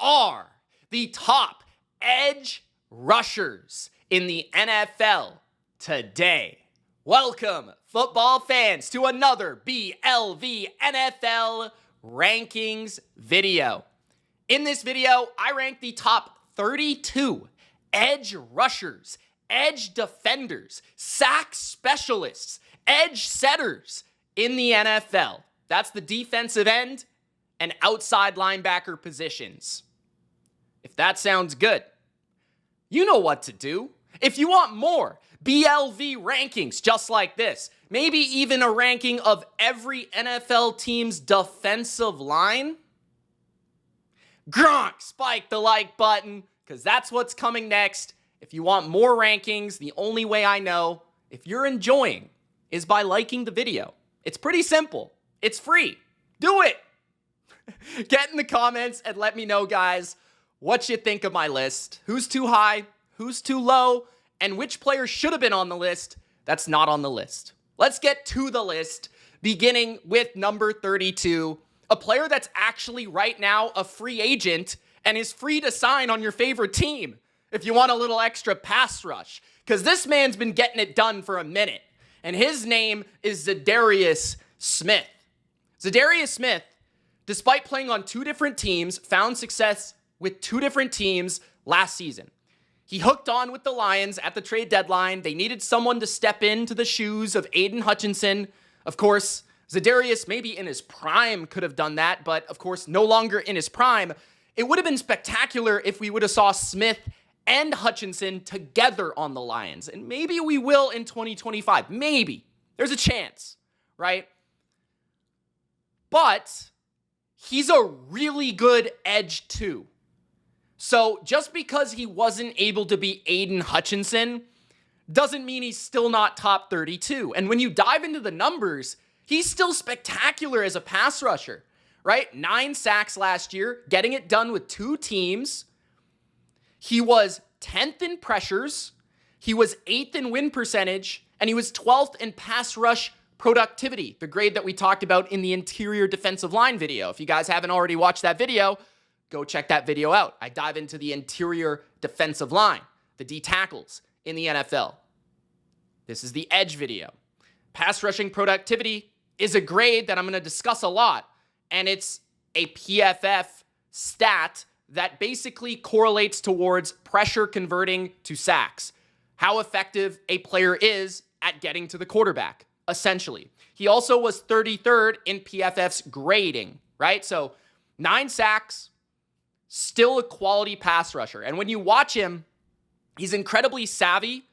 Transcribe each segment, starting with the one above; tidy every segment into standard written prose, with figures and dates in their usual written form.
are the top edge rushers in the NFL today. Welcome, football fans, to another BLV NFL rankings video. In this video, I rank the top 32 edge rushers, edge defenders, sack specialists, edge setters in the NFL. That's the defensive end and outside linebacker positions. If that sounds good, you know what to do. If you want more BLV rankings just like this, maybe even a ranking of every NFL team's defensive line, spike the like button, because that's what's coming next. If you want more rankings, the only way I know if you're enjoying is by liking the video. It's pretty simple. It's free. Do it. Get in the comments and let me know, guys, what you think of my list. Who's too high? Who's too low? And which player should have been on the list that's not on the list. Let's get to the list, beginning with number 32, a player that's actually right now a free agent and is free to sign on your favorite team if you want a little extra pass rush, because this man's been getting it done for a minute, and his name is Zidarius Smith. Zidarius Smith, despite playing on two different teams, found success with two different teams last season. He hooked on with the Lions at the trade deadline. They needed someone to step into the shoes of Aiden Hutchinson. Of course, Zidarius, maybe in his prime, could have done that, but of course, no longer in his prime. It would have been spectacular if we would have saw Smith and Hutchinson together on the Lions. And maybe we will in 2025. Maybe. There's a chance, right? But he's a really good edge too. So just because he wasn't able to be Aiden Hutchinson doesn't mean he's still not top 32. And when you dive into the numbers, he's still spectacular as a pass rusher, right? 9 sacks last year, getting it done with two teams. He was 10th in pressures, he was 8th in win percentage, and he was 12th in pass rush productivity, the grade that we talked about in the interior defensive line video. If you guys haven't already watched that video, go check that video out. I dive into the interior defensive line, the D tackles in the NFL. This is the edge video. Pass rushing productivity is a grade that I'm going to discuss a lot, and it's a PFF stat that basically correlates towards pressure converting to sacks. How effective a player is at getting to the quarterback, essentially. He also was 33rd in PFF's grading, right? So 9 sacks, still a quality pass rusher. And when you watch him, he's incredibly savvy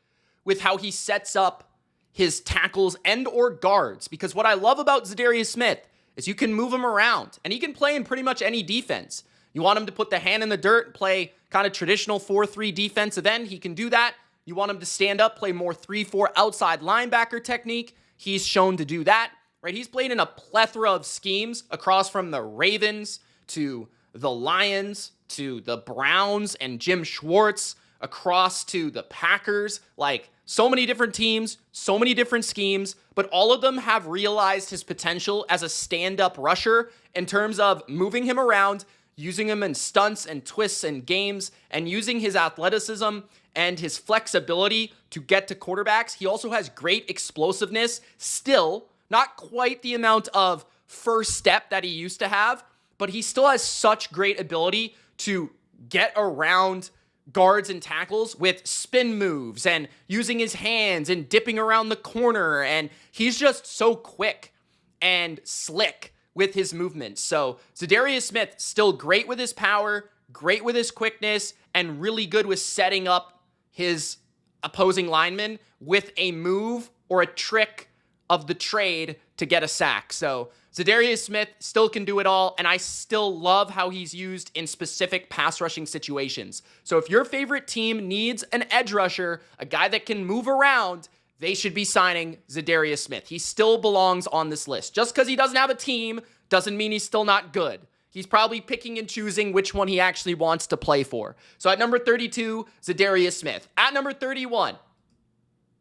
with how he sets up his tackles and or guards. Because what I love about Zidarius Smith is you can move him around, and he can play in pretty much any defense. You want him to put the hand in the dirt and play kind of traditional 4-3 defensive end, he can do that. You want him to stand up, play more 3-4 outside linebacker technique, he's shown to do that, right? He's played in a plethora of schemes across from the Ravens to the Lions to the Browns and Jim Schwartz, across to the Packers. Like, so many different teams, so many different schemes, but all of them have realized his potential as a stand-up rusher in terms of moving him around, using him in stunts and twists and games, and using his athleticism and his flexibility to get to quarterbacks. He also has great explosiveness, still not quite the amount of first step that he used to have, but he still has such great ability to get around guards and tackles with spin moves and using his hands and dipping around the corner. And he's just so quick and slick with his movements. So Zidarius Smith, still great with his power, great with his quickness, and really good with setting up his opposing linemen with a move or a trick of the trade to get a sack. So Zidarius Smith still can do it all, and I still love how he's used in specific pass rushing situations. So if your favorite team needs an edge rusher, a guy that can move around, they should be signing Zidarius Smith. He still belongs on this list. Just because he doesn't have a team doesn't mean he's still not good. He's probably picking and choosing which one he actually wants to play for. So at number 32, Zidarius Smith. At number 31,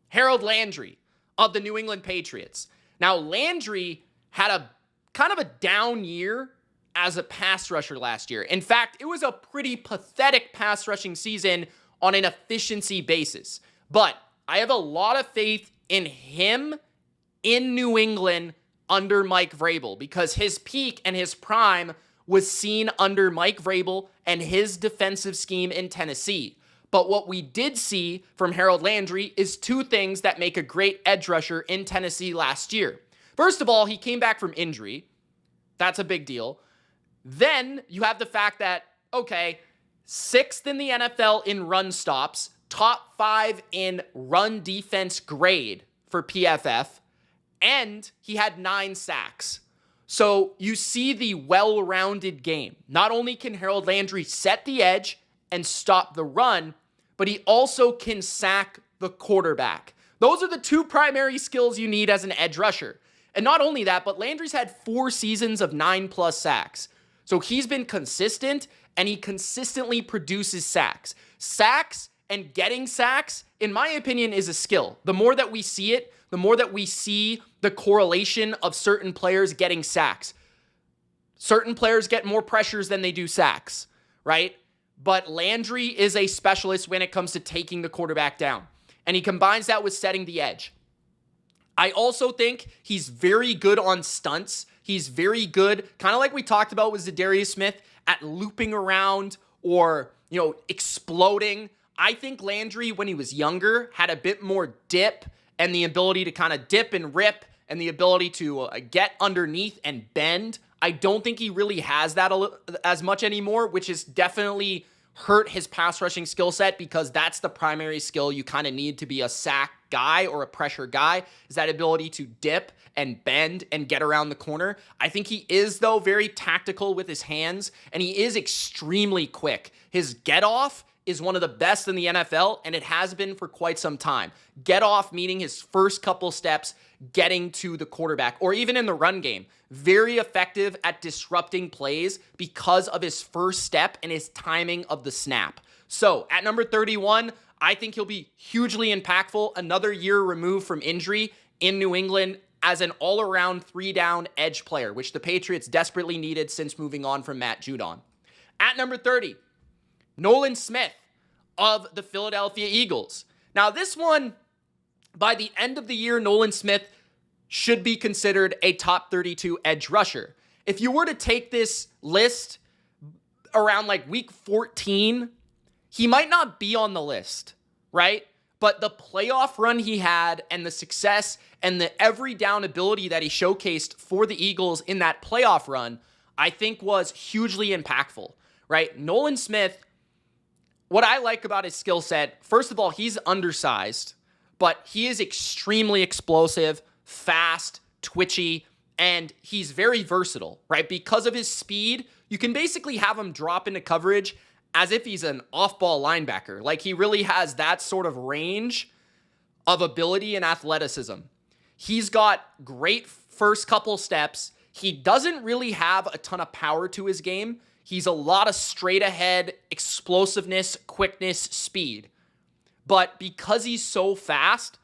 Harold Landry of the New England Patriots. Now, Landry had a kind of a down year as a pass rusher last year. In fact, it was a pretty pathetic pass rushing season on an efficiency basis. But I have a lot of faith in him in New England under Mike Vrabel because his peak and his prime was seen under Mike Vrabel and his defensive scheme in Tennessee. But what we did see from Harold Landry is two things that make a great edge rusher in Tennessee last year. First of all, he came back from injury. That's a big deal. Then you have the fact that, okay, 6th in the NFL in run stops, top 5 in run defense grade for PFF, and he had 9 sacks. So you see the well-rounded game. Not only can Harold Landry set the edge and stop the run, but he also can sack the quarterback. Those are the two primary skills you need as an edge rusher. And not only that, but Landry's had 4 seasons of 9+ sacks. So he's been consistent, and he consistently produces sacks. Sacks and getting sacks, in my opinion, is a skill. The more that we see it, the more that we see the correlation of certain players getting sacks. Certain players get more pressures than they do sacks, right? But Landry is a specialist when it comes to taking the quarterback down. And he combines that with setting the edge. I also think he's very good on stunts. He's very good, kind of like we talked about with Zidarius Smith, at looping around or, exploding. I think Landry, when he was younger, had a bit more dip and the ability to kind of dip and rip and the ability to get underneath and bend. I don't think he really has that as much anymore, which has definitely hurt his pass rushing skill set because that's the primary skill you kind of need to be a sack guy or a pressure guy, is that ability to dip and bend and get around the corner. I think he is, though, very tactical with his hands, and he is extremely quick. His get off is one of the best in the NFL, and it has been for quite some time. Get off meaning his first couple steps getting to the quarterback, or even in the run game. Very effective at disrupting plays because of his first step and his timing of the snap. So at number 31, I think he'll be hugely impactful. Another year removed from injury in New England as an all-around 3-down edge player, which the Patriots desperately needed since moving on from Matt Judon. At number 30, Nolan Smith of the Philadelphia Eagles. Now this one, by the end of the year, Nolan Smith should be considered a top 32 edge rusher. If you were to take this list around like week 14, he might not be on the list, right? But the playoff run he had and the success and the every down ability that he showcased for the Eagles in that playoff run, I think was hugely impactful, right? Nolan Smith, what I like about his skill set, first of all, he's undersized, but he is extremely explosive, fast, twitchy, and he's very versatile, right? Because of his speed, you can basically have him drop into coverage as if he's an off-ball linebacker. Like, he really has that sort of range of ability and athleticism. He's got great first couple steps. He doesn't really have a ton of power to his game. He's a lot of straight ahead, explosiveness, quickness, speed. But because he's so fast,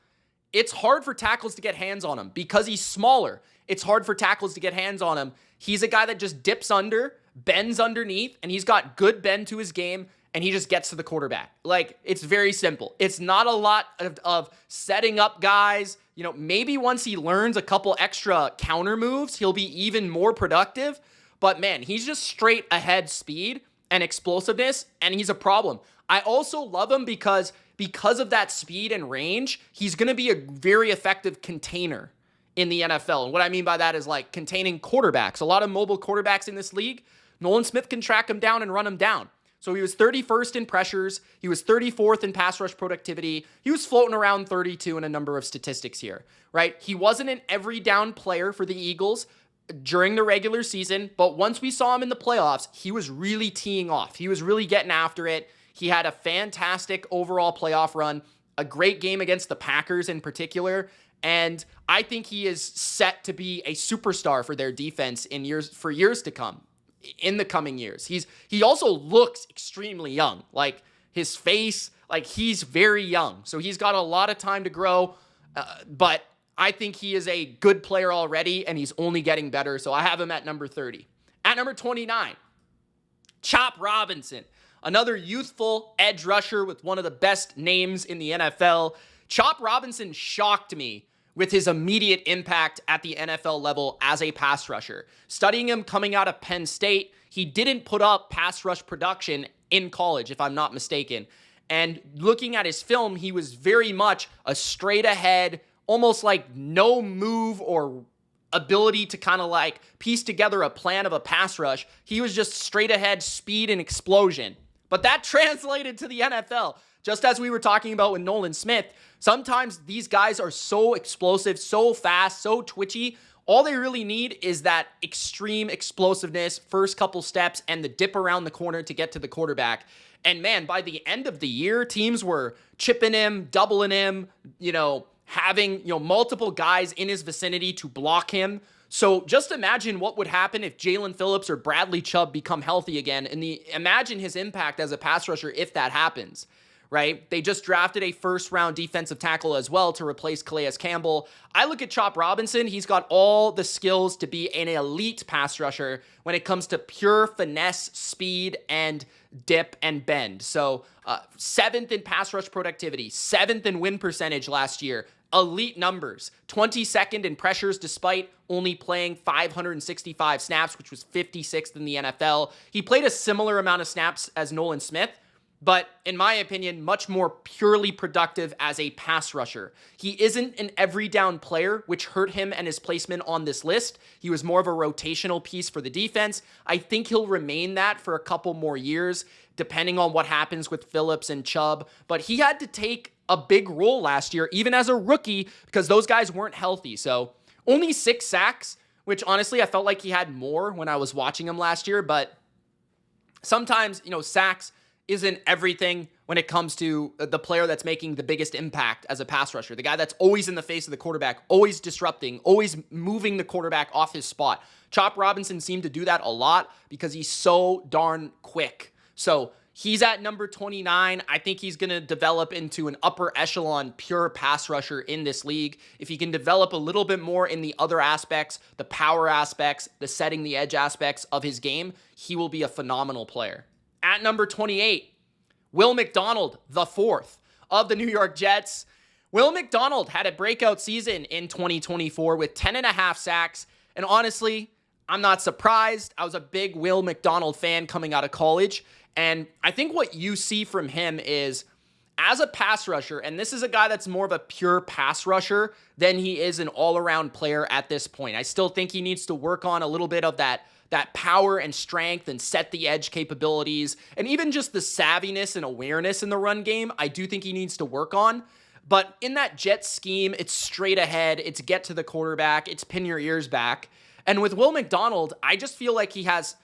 it's hard for tackles to get hands on him. Because he's smaller, it's hard for tackles to get hands on him. He's a guy that just dips under, bends underneath, and he's got good bend to his game, and he just gets to the quarterback. Like, it's very simple. It's not a lot of setting up guys. Maybe once he learns a couple extra counter moves, he'll be even more productive. But man, he's just straight ahead speed and explosiveness, and he's a problem. I also love him because of that speed and range, he's going to be a very effective container in the NFL. And what I mean by that is like containing quarterbacks. A lot of mobile quarterbacks in this league, Nolan Smith can track him down and run him down. So he was 31st in pressures. He was 34th in pass rush productivity. He was floating around 32 in a number of statistics here, right? He wasn't an every down player for the Eagles during the regular season, but once we saw him in the playoffs, he was really teeing off. He was really getting after it. He had a fantastic overall playoff run, a great game against the Packers in particular, and I think he is set to be a superstar for their defense for years to come, in the coming years. He also looks extremely young. Like, his face, like, he's very young, so he's got a lot of time to grow, but I think he is a good player already, and he's only getting better, so I have him at number 30. At At number 29, Chop Robinson, another youthful edge rusher with one of the best names in the NFL. Chop Robinson shocked me with his immediate impact at the NFL level as a pass rusher. Studying him coming out of Penn State, he didn't put up pass rush production in college, if I'm not mistaken. And looking at his film, he was very much a straight ahead, almost like no move or ability to kind of like piece together a plan of a pass rush. He was just straight ahead speed and explosion. But that translated to the NFL. Just as we were talking about with Nolan Smith, sometimes these guys are so explosive, so fast, so twitchy. All they really need is that extreme explosiveness, first couple steps, and the dip around the corner to get to the quarterback. And man, by the end of the year, teams were chipping him, doubling him, having, multiple guys in his vicinity to block him. So just imagine what would happen if Jalen Phillips or Bradley Chubb become healthy again. And imagine his impact as a pass rusher if that happens, right? They just drafted a first-round defensive tackle as well to replace Calais Campbell. I look at Chop Robinson. He's got all the skills to be an elite pass rusher when it comes to pure finesse, speed, and dip and bend. So 7th in pass rush productivity, 7th in win percentage last year, elite numbers, 22nd in pressures despite only playing 565 snaps, which was 56th in the NFL. He played a similar amount of snaps as Nolan Smith, but in my opinion, much more purely productive as a pass rusher. He isn't an every down player, which hurt him and his placement on this list. He was more of a rotational piece for the defense. I think he'll remain that for a couple more years, depending on what happens with Phillips and Chubb. But he had to take a big role last year, even as a rookie, because those guys weren't healthy. So only 6 sacks, which honestly, I felt like he had more when I was watching him last year. But sometimes, sacks isn't everything when it comes to the player that's making the biggest impact as a pass rusher. The guy that's always in the face of the quarterback, always disrupting, always moving the quarterback off his spot. Chop Robinson seemed to do that a lot because he's so darn quick. So he's at number 29. I think he's going to develop into an upper echelon pure pass rusher in this league. If he can develop a little bit more in the other aspects, the power aspects, the setting the edge aspects of his game, he will be a phenomenal player. At number 28, Will McDonald, the 4th of the New York Jets. Will McDonald had a breakout season in 2024 with 10.5 sacks. And honestly, I'm not surprised. I was a big Will McDonald fan coming out of college. And I think what you see from him is, as a pass rusher, and this is a guy that's more of a pure pass rusher than he is an all-around player at this point. I still think he needs to work on a little bit of that power and strength and set the edge capabilities, and even just the savviness and awareness in the run game, I do think he needs to work on. But in that Jets scheme, it's straight ahead, it's get to the quarterback, it's pin your ears back. And with Will McDonald, I just feel like he has,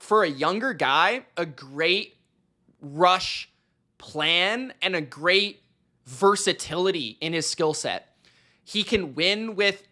for a younger guy, a great rush plan and a great versatility in his skill set. He can win with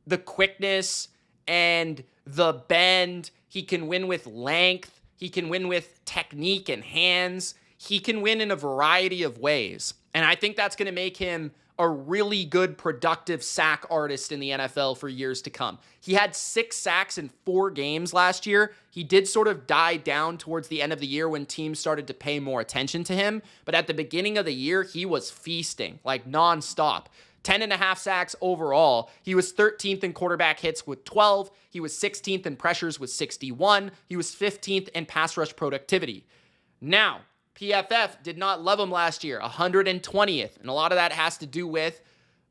the quickness and the bend. He can win with length. He can win with technique and hands. He can win in a variety of ways. And I think that's going to make him a really good, productive sack artist in the NFL for years to come. He had 6 sacks in 4 games last year. He did sort of die down towards the end of the year when teams started to pay more attention to him. But at the beginning of the year, he was feasting, like nonstop. 10.5 sacks overall. He was 13th in quarterback hits with 12. He was 16th in pressures with 61. He was 15th in pass rush productivity. Now, PFF did not love him last year, 120th. And a lot of that has to do with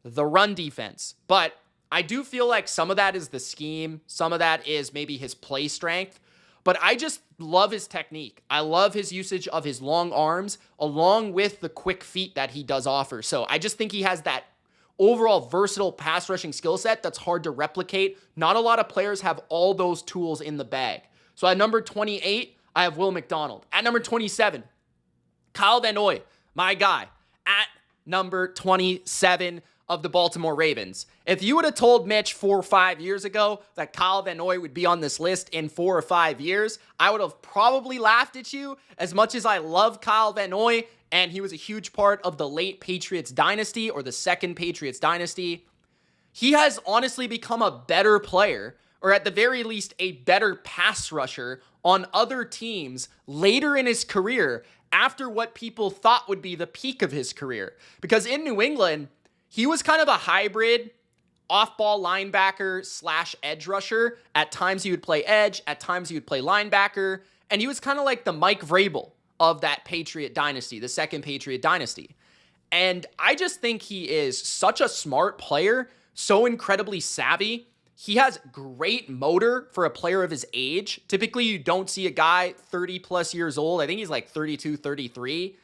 the run defense. But I do feel like some of that is the scheme. Some of that is maybe his play strength. But I just love his technique. I love his usage of his long arms along with the quick feet that he does offer. So I just think he has that overall versatile pass rushing skill set that's hard to replicate. Not a lot of players have all those tools in the bag. So at number 28, I have Will McDonald. At number 27, Kyle Van Noy, my guy. At number 27 of the Baltimore Ravens. If you would have told Mitch 4 or 5 years ago that Kyle Van Noy would be on this list in 4 or 5 years, I would have probably laughed at you. As much as I love Kyle Van Noy, and he was a huge part of the late Patriots dynasty or the second Patriots dynasty, he has honestly become a better player or at the very least, a better pass rusher on other teams later in his career after what people thought would be the peak of his career. Because in New England, he was kind of a hybrid off-ball linebacker slash edge rusher. At times he would play edge, at times he would play linebacker, and he was kind of like the Mike Vrabel of that Patriot dynasty, the second Patriot dynasty. And I just think he is such a smart player, so incredibly savvy. He has great motor for a player of his age. Typically, you don't see a guy 30 plus years old. I think he's like 32, 33,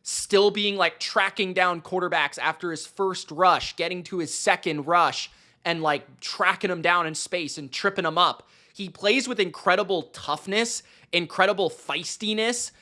still being like tracking down quarterbacks after his first rush, getting to his second rush, and like tracking them down in space and tripping them up. He plays with incredible toughness, incredible feistiness,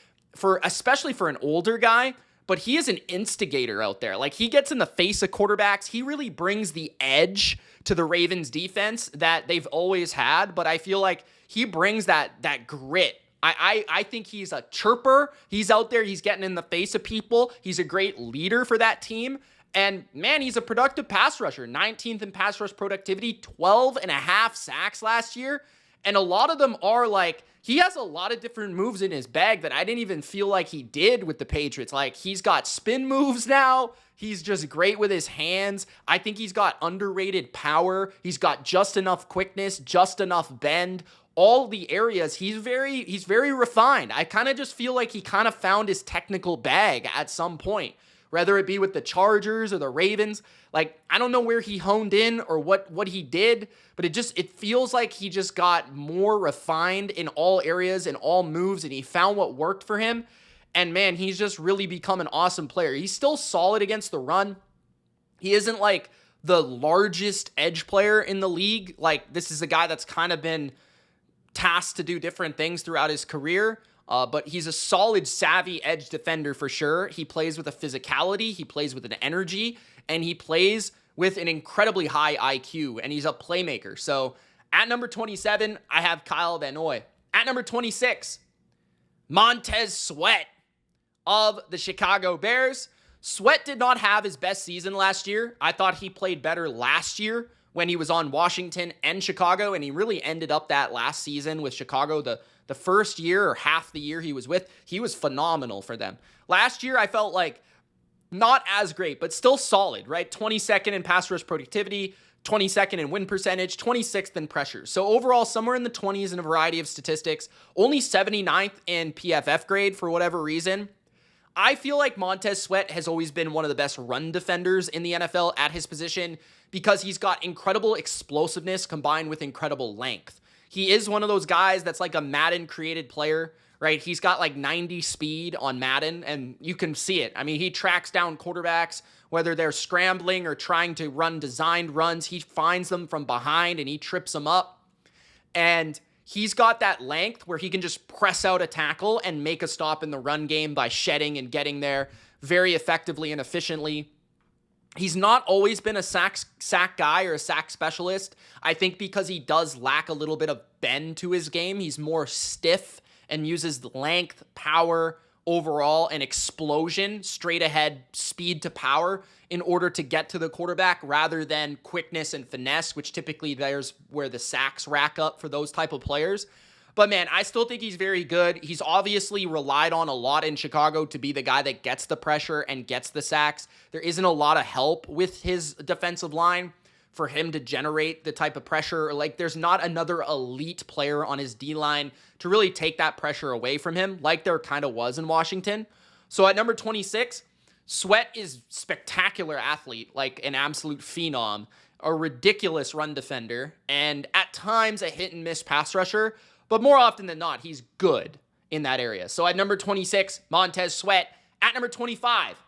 especially for an older guy. But he is an instigator out there. Like, he gets in the face of quarterbacks. He really brings the edge to the Ravens defense that they've always had. But I feel like he brings that grit. I think he's a chirper. He's out there. He's getting in the face of people. He's a great leader for that team. And, man, he's a productive pass rusher. 19th in pass rush productivity, 12 and a half sacks last year. And a lot of them are like, he has a lot of different moves in his bag that I didn't even feel like he did with the Patriots. Like, he's got spin moves now. He's just great with his hands. I think he's got underrated power. He's got just enough quickness, just enough bend. All the areas, he's very refined. I kind of just feel like he kind of found his technical bag at some point, whether it be with the Chargers or the Ravens. Like, I don't know where he honed in or what he did, but it feels like he just got more refined in all areas and all moves, and he found what worked for him. And man, he's just really become an awesome player. He's still solid against the run. He isn't like the largest edge player in the league. Like, this is a guy that's kind of been tasked to do different things throughout his career. But he's a solid, savvy edge defender for sure. He plays with a physicality, he plays with an energy, and he plays with an incredibly high IQ, and he's a playmaker. So at number 27, I have Kyle Van Noy. At number 26, Montez Sweat of the Chicago Bears. Sweat did not have his best season last year. I thought he played better last year when he was on Washington and Chicago, and he really ended up that last season with Chicago. The first year or half the year he was phenomenal for them. Last year, I felt like not as great, but still solid, right? 22nd in pass rush productivity, 22nd in win percentage, 26th in pressure. So overall, somewhere in the 20s in a variety of statistics, only 79th in PFF grade for whatever reason. I feel like Montez Sweat has always been one of the best run defenders in the NFL at his position because he's got incredible explosiveness combined with incredible length. He is one of those guys that's like a Madden created player, right? He's got like 90 speed on Madden, and you can see it. I mean, he tracks down quarterbacks, whether they're scrambling or trying to run designed runs. He finds them from behind and he trips them up. And he's got that length where he can just press out a tackle and make a stop in the run game by shedding and getting there very effectively and efficiently. He's not always been a sack guy or a sack specialist. I think because he does lack a little bit of bend to his game. He's more stiff and uses length, power overall, and explosion, straight ahead speed to power in order to get to the quarterback rather than quickness and finesse, which typically there's where the sacks rack up for those type of players. But man, I still think he's very good. He's obviously relied on a lot in Chicago to be the guy that gets the pressure and gets the sacks. There isn't a lot of help with his defensive line for him to generate the type of pressure. Like, there's not another elite player on his D-line to really take that pressure away from him like there kind of was in Washington. So at number 26, Sweat is spectacular athlete, like an absolute phenom, a ridiculous run defender, and at times a hit and miss pass rusher. But more often than not, he's good in that area. So at number 26, Montez Sweat. At number 25,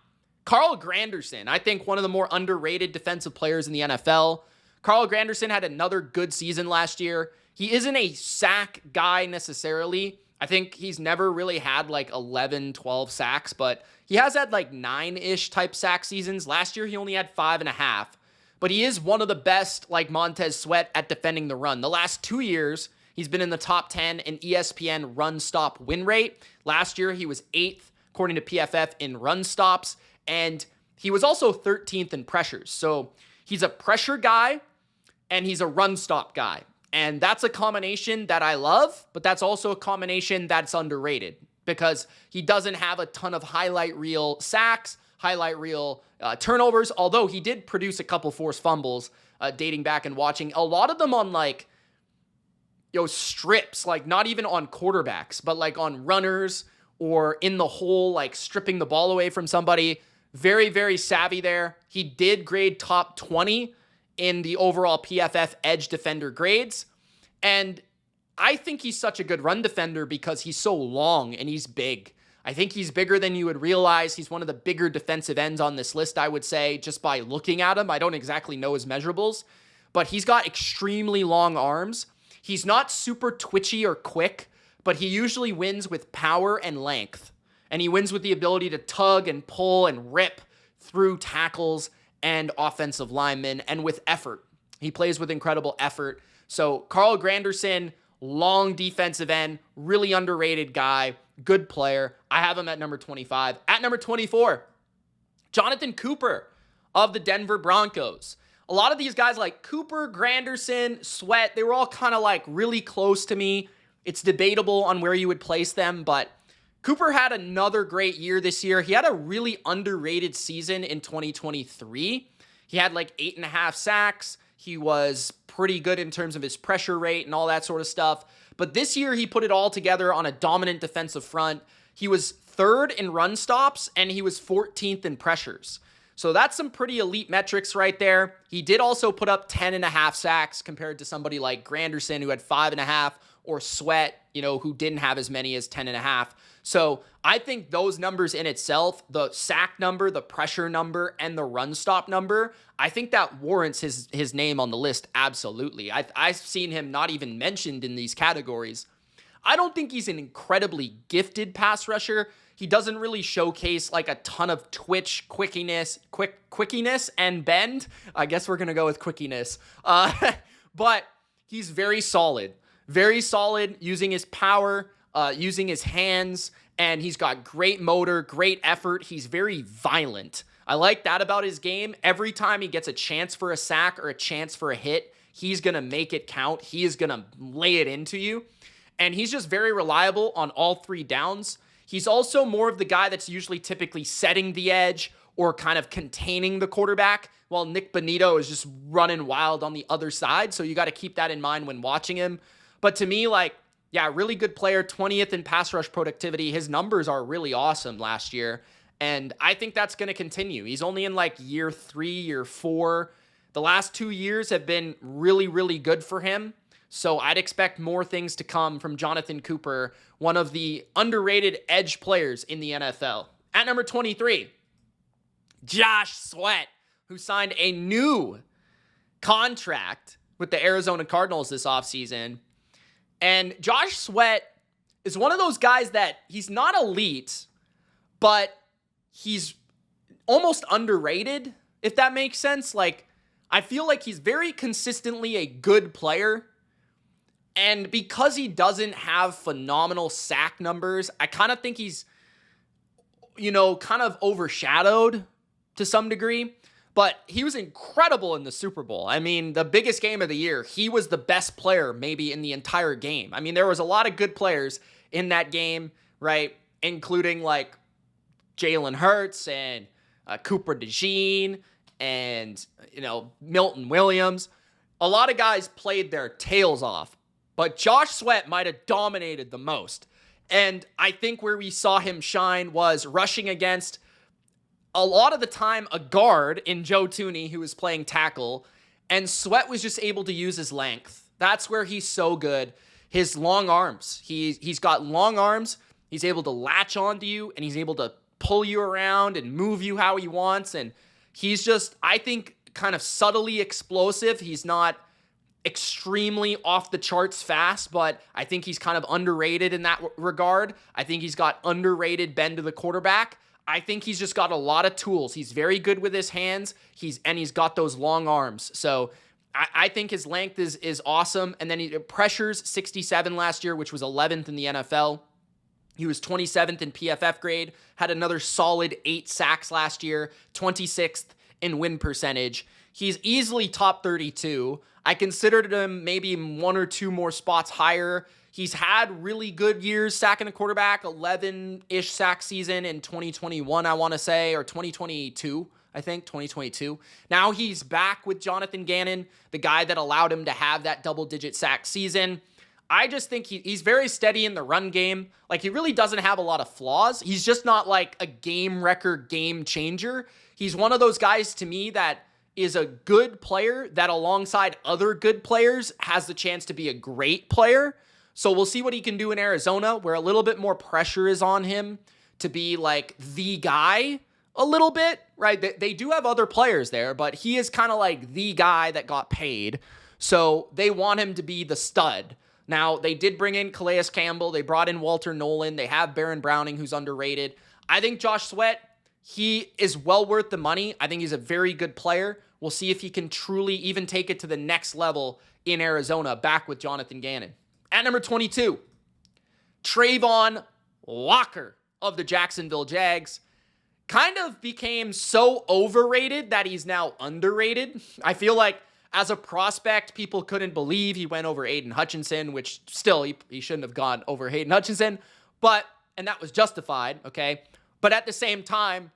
Carl Granderson. I think one of the more underrated defensive players in the NFL. Carl Granderson had another good season last year. He isn't a sack guy necessarily. I think he's never really had like 11, 12 sacks, but he has had like 9-ish type sack seasons. Last year, he only had 5.5. But he is one of the best, like Montez Sweat, at defending the run. The last 2 years, he's been in the top 10 in ESPN run stop win rate. Last year, he was 8th, according to PFF, in run stops. And he was also 13th in pressures. So he's a pressure guy and he's a run stop guy. And that's a combination that I love, but that's also a combination that's underrated because he doesn't have a ton of highlight reel sacks, highlight reel turnovers, although he did produce a couple forced fumbles dating back and watching. A lot of them on like, strips, like not even on quarterbacks, but like on runners or in the hole, like stripping the ball away from somebody. Very, very savvy there. He did grade top 20 in the overall PFF edge defender grades. And I think he's such a good run defender because he's so long and he's big. I think he's bigger than you would realize. He's one of the bigger defensive ends on this list, I would say, just by looking at him. I don't exactly know his measurables, but he's got extremely long arms. He's not super twitchy or quick, but he usually wins with power and length. And he wins with the ability to tug and pull and rip through tackles and offensive linemen, and with effort. He plays with incredible effort. So Carl Granderson, long defensive end, really underrated guy, good player. I have him at number 25. At number 24, Jonathan Cooper of the Denver Broncos. A lot of these guys like Cooper, Granderson, Sweat, they were all kind of like really close to me. It's debatable on where you would place them, but Cooper had another great year this year. He had a really underrated season in 2023. He had like 8.5 sacks. He was pretty good in terms of his pressure rate and all that sort of stuff. But this year, he put it all together on a dominant defensive front. He was 3rd in run stops, and he was 14th in pressures. So that's some pretty elite metrics right there. He did also put up 10.5 sacks compared to somebody like Granderson, who had 5.5, or Sweat, who didn't have as many as 10.5. So I think those numbers in itself, the sack number, the pressure number, and the run stop number, I think that warrants his name on the list. Absolutely. I've seen him not even mentioned in these categories. I don't think he's an incredibly gifted pass rusher. He doesn't really showcase like a ton of twitch, quickiness and bend. I guess we're going to go with quickiness. But he's very solid using his power, using his hands, and he's got great motor, great effort. He's very violent. I like that about his game. Every time he gets a chance for a sack or a chance for a hit, he's going to make it count. He is going to lay it into you. And he's just very reliable on all 3 downs. He's also more of the guy that's usually typically setting the edge or kind of containing the quarterback, while Nick Bonito is just running wild on the other side. So you got to keep that in mind when watching him. But to me, really good player, 20th in pass rush productivity. His numbers are really awesome last year, and I think that's going to continue. He's only in year 3, year 4. The last 2 years have been really, really good for him, so I'd expect more things to come from Jonathan Cooper, one of the underrated edge players in the NFL. At number 23, Josh Sweat, who signed a new contract with the Arizona Cardinals this offseason. And Josh Sweat is one of those guys that he's not elite, but he's almost underrated, if that makes sense. I feel like he's very consistently a good player. And because he doesn't have phenomenal sack numbers, I kind of think he's, kind of overshadowed to some degree. But he was incredible in the Super Bowl. I mean, the biggest game of the year, he was the best player maybe in the entire game. I mean, there was a lot of good players in that game, right? Including Jalen Hurts and Cooper DeJean and, Milton Williams. A lot of guys played their tails off, but Josh Sweat might have dominated the most. And I think where we saw him shine was rushing against a lot of the time a guard in Joe Thuney who was playing tackle, and Sweat was just able to use his length. That's where he's so good. His long arms. He's got long arms. He's able to latch onto you, and he's able to pull you around and move you how he wants. And he's just, I think, kind of subtly explosive. He's not extremely off the charts fast, but I think he's kind of underrated in that regard. I think he's got underrated bend to the quarterback. I think he's just got a lot of tools. He's very good with his hands. He's got those long arms. So I think his length is awesome. And then he pressures 67 last year, which was 11th in the NFL. He was 27th in PFF grade, had another solid 8 sacks last year, 26th in win percentage. He's easily top 32. I considered him maybe one or two more spots higher. He's had really good years sacking a quarterback, 11-ish sack season in 2021, I want to say, or 2022, I think, 2022. Now he's back with Jonathan Gannon, the guy that allowed him to have that double-digit sack season. I just think he's very steady in the run game. Like, he really doesn't have a lot of flaws. He's just not like a game wrecker, game changer. He's one of those guys to me that is a good player that alongside other good players has the chance to be a great player. So we'll see what he can do in Arizona, where a little bit more pressure is on him to be like the guy a little bit, right? They do have other players there, but he is kind of like the guy that got paid. So they want him to be the stud. Now, they did bring in Calais Campbell. They brought in Walter Nolan. They have Baron Browning, who's underrated. I think Josh Sweat, he is well worth the money. I think he's a very good player. We'll see if he can truly even take it to the next level in Arizona, back with Jonathan Gannon. At number 22, Trayvon Walker of the Jacksonville Jags kind of became so overrated that he's now underrated. I feel like as a prospect, people couldn't believe he went over Aiden Hutchinson, which still he shouldn't have gone over Aiden Hutchinson, and that was justified, okay? But at the same time,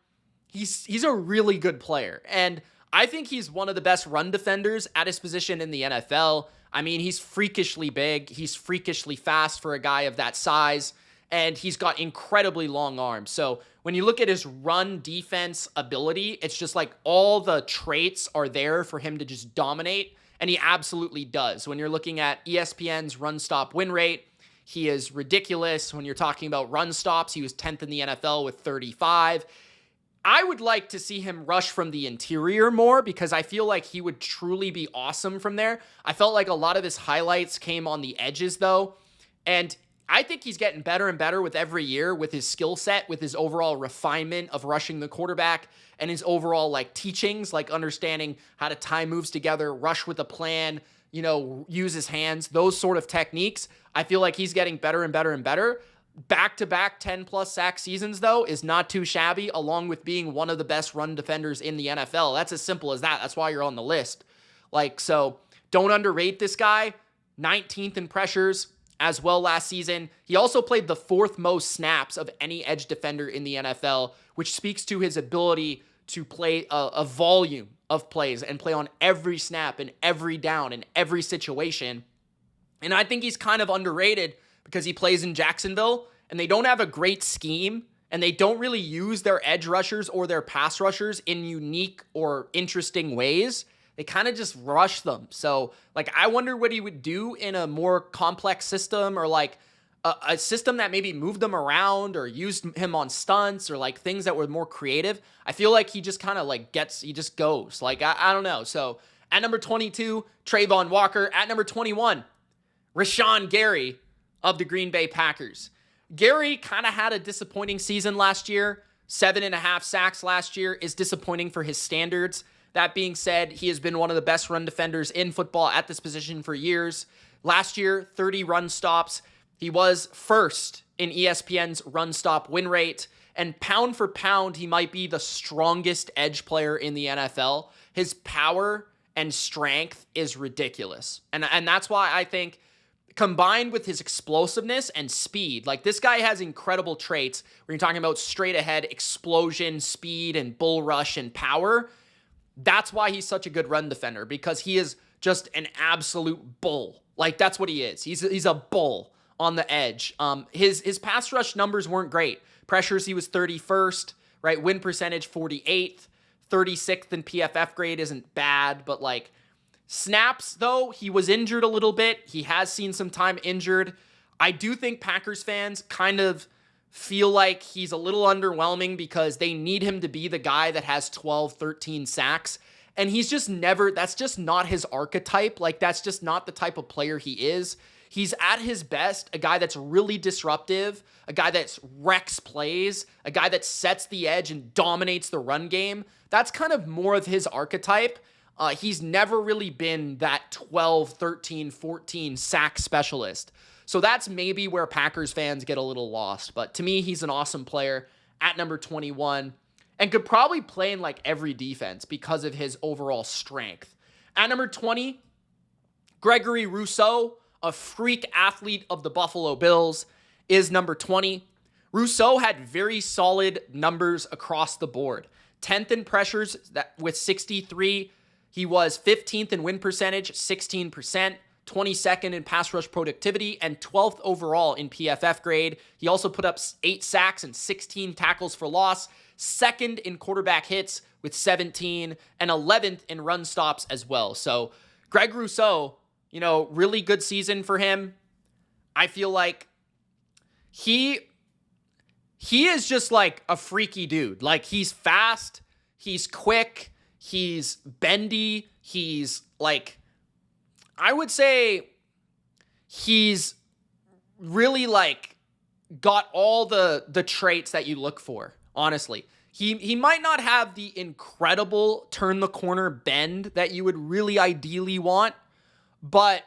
he's a really good player, and I think he's one of the best run defenders at his position in the NFL. I mean, he's freakishly big. He's freakishly fast for a guy of that size, and he's got incredibly long arms. So when you look at his run defense ability, it's just like all the traits are there for him to just dominate, and he absolutely does. When you're looking at ESPN's run stop win rate, he is ridiculous. When you're talking about run stops, he was 10th in the NFL with 35. I would like to see him rush from the interior more because I feel like he would truly be awesome from there. I felt like a lot of his highlights came on the edges, though, and I think he's getting better and better with every year with his skill set, with his overall refinement of rushing the quarterback, and his overall like teachings, like understanding how to tie moves together, rush with a plan, use his hands, those sort of techniques. I feel like he's getting better and better and better. Back-to-back 10-plus sack seasons, though, is not too shabby, along with being one of the best run defenders in the NFL. That's as simple as that. That's why you're on the list. So don't underrate this guy. 19th in pressures as well last season. He also played the 4th most snaps of any edge defender in the NFL, which speaks to his ability to play a volume of plays and play on every snap and every down and every situation. And I think he's kind of underrated because he plays in Jacksonville, and they don't have a great scheme, and they don't really use their edge rushers or their pass rushers in unique or interesting ways. They kind of just rush them. So, I wonder what he would do in a more complex system, or a system that maybe moved them around or used him on stunts, or things that were more creative. I feel like he just kind of he just goes. I don't know. So, at number 22, Trayvon Walker. At number 21, Rashawn Garry of the Green Bay Packers. Garry kind of had a disappointing season last year. 7.5 sacks last year is disappointing for his standards. That being said, he has been one of the best run defenders in football at this position for years. Last year, 30 run stops. He was first in ESPN's run stop win rate. And pound for pound, he might be the strongest edge player in the NFL. His power and strength is ridiculous. And that's why I think, combined with his explosiveness and speed, this guy has incredible traits when you're talking about straight ahead explosion, speed, and bull rush and power. That's why he's such a good run defender, because he is just an absolute bull. That's what he is. He's a bull on the edge. His pass rush numbers weren't great. Pressures, he was 31st, right? Win percentage, 48th. 36th in PFF grade isn't bad, but snaps, though, he was injured a little bit. He has seen some time injured. I do think Packers fans kind of feel like he's a little underwhelming because they need him to be the guy that has 12, 13 sacks. And he's just that's just not his archetype. That's just not the type of player he is. He's at his best a guy that's really disruptive, a guy that wrecks plays, a guy that sets the edge and dominates the run game. That's kind of more of his archetype. He's never really been that 12, 13, 14 sack specialist. So that's maybe where Packers fans get a little lost. But to me, he's an awesome player at number 21. and could probably play in like every defense because of his overall strength. At number 20, Gregory Russo, a freak athlete of the Buffalo Bills, is number 20. Russo had very solid numbers across the board. 10th in pressures with 63. He was 15th in win percentage, 16%. 22nd in pass rush productivity, and 12th overall in PFF grade. He also put up 8 sacks and 16 tackles for loss. 2nd in quarterback hits with 17, and 11th in run stops as well. So Greg Russo, really good season for him. I feel like he is just like a freaky dude. Like, he's fast, he's quick, he's bendy, he's like, I would say he's really like got all the traits that you look for, honestly. He might not have the incredible turn the corner bend that you would really ideally want, but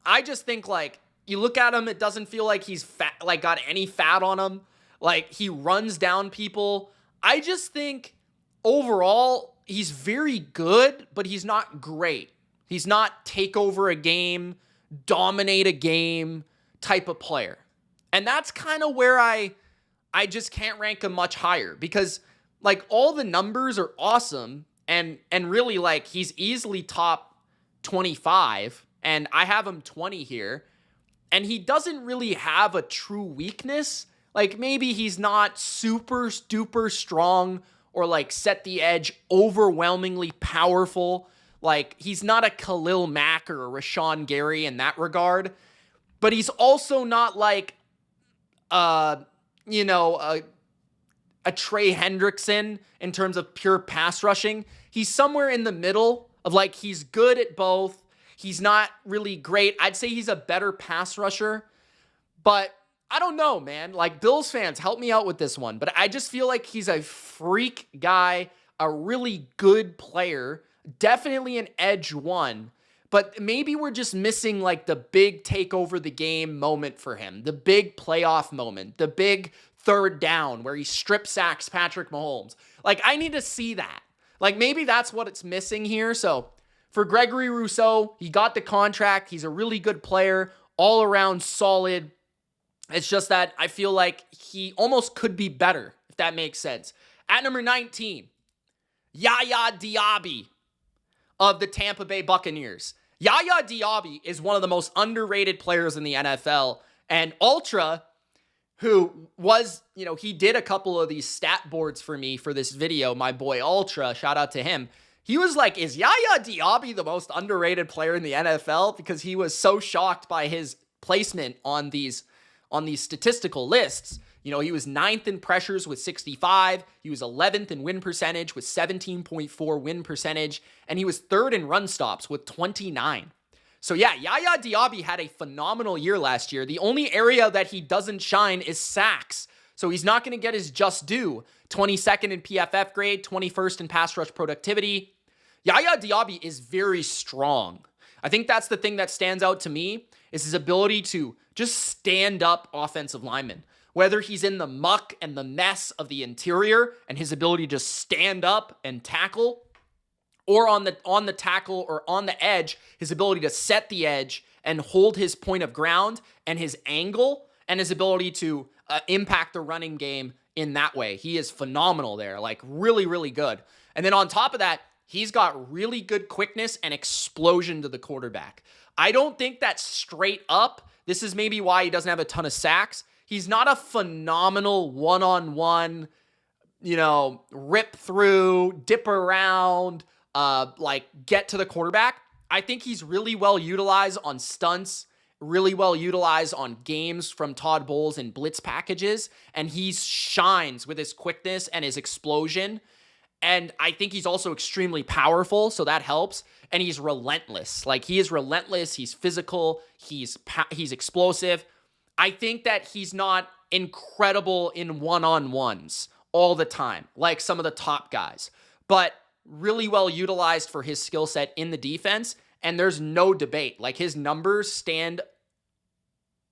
I just think like you look at him, it doesn't feel like he's fat, like got any fat on him. Like, he runs down people. I just think overall he's very good, but he's not great. He's not take over a game, dominate a game type of player. And that's kind of where I just can't rank him much higher, because like all the numbers are awesome and really like he's easily top 25 and I have him 20 here, and he doesn't really have a true weakness. Like, maybe he's not super duper strong or like set the edge overwhelmingly powerful. Like, he's not a Khalil Mack or a Rashawn Garry in that regard, but he's also not like, a Trey Hendrickson in terms of pure pass rushing. He's somewhere in the middle of like, he's good at both. He's not really great. I'd say he's a better pass rusher, but I don't know, man. Like, Bills fans, help me out with this one. But I just feel like he's a freak guy, a really good player. Definitely an edge one, but maybe we're just missing like the big take over the game moment for him, the big playoff moment, the big third down where he strip sacks Patrick Mahomes. Like, I need to see that. Like, maybe that's what it's missing here. So for Gregory Russo, he got the contract. He's a really good player, all around solid. It's just that I feel like he almost could be better, if that makes sense. At number 19, Yaya Diab of the Tampa Bay Buccaneers. Yaya Diab is one of the most underrated players in the NFL, and Ultra, who was, he did a couple of these stat boards for me for this video, my boy Ultra, shout out to him. He was like, is Yaya Diab the most underrated player in the NFL? Because he was so shocked by his placement on these statistical lists. He was 9th in pressures with 65. He was 11th in win percentage with 17.4 win percentage. And he was 3rd in run stops with 29. So yeah, Yaya Diab had a phenomenal year last year. The only area that he doesn't shine is sacks. So he's not going to get his just due. 22nd in PFF grade, 21st in pass rush productivity. Yaya Diab is very strong. I think that's the thing that stands out to me, is his ability to just stand up offensive linemen. Whether he's in the muck and the mess of the interior and his ability to just stand up and tackle, or on the tackle or on the edge, his ability to set the edge and hold his point of ground and his angle and his ability to impact the running game in that way. He is phenomenal there, like really, really good. And then on top of that, he's got really good quickness and explosion to the quarterback. I don't think that's straight up. This is maybe why he doesn't have a ton of sacks. He's not a phenomenal one-on-one, rip through, dip around, get to the quarterback. I think he's really well utilized on stunts, really well utilized on games from Todd Bowles and blitz packages, and he shines with his quickness and his explosion. And I think he's also extremely powerful, so that helps. And he's relentless. Like, he is relentless. He's physical. He's explosive. I think that he's not incredible in one-on-ones all the time, like some of the top guys, but really well utilized for his skill set in the defense. And there's no debate. Like, his numbers stand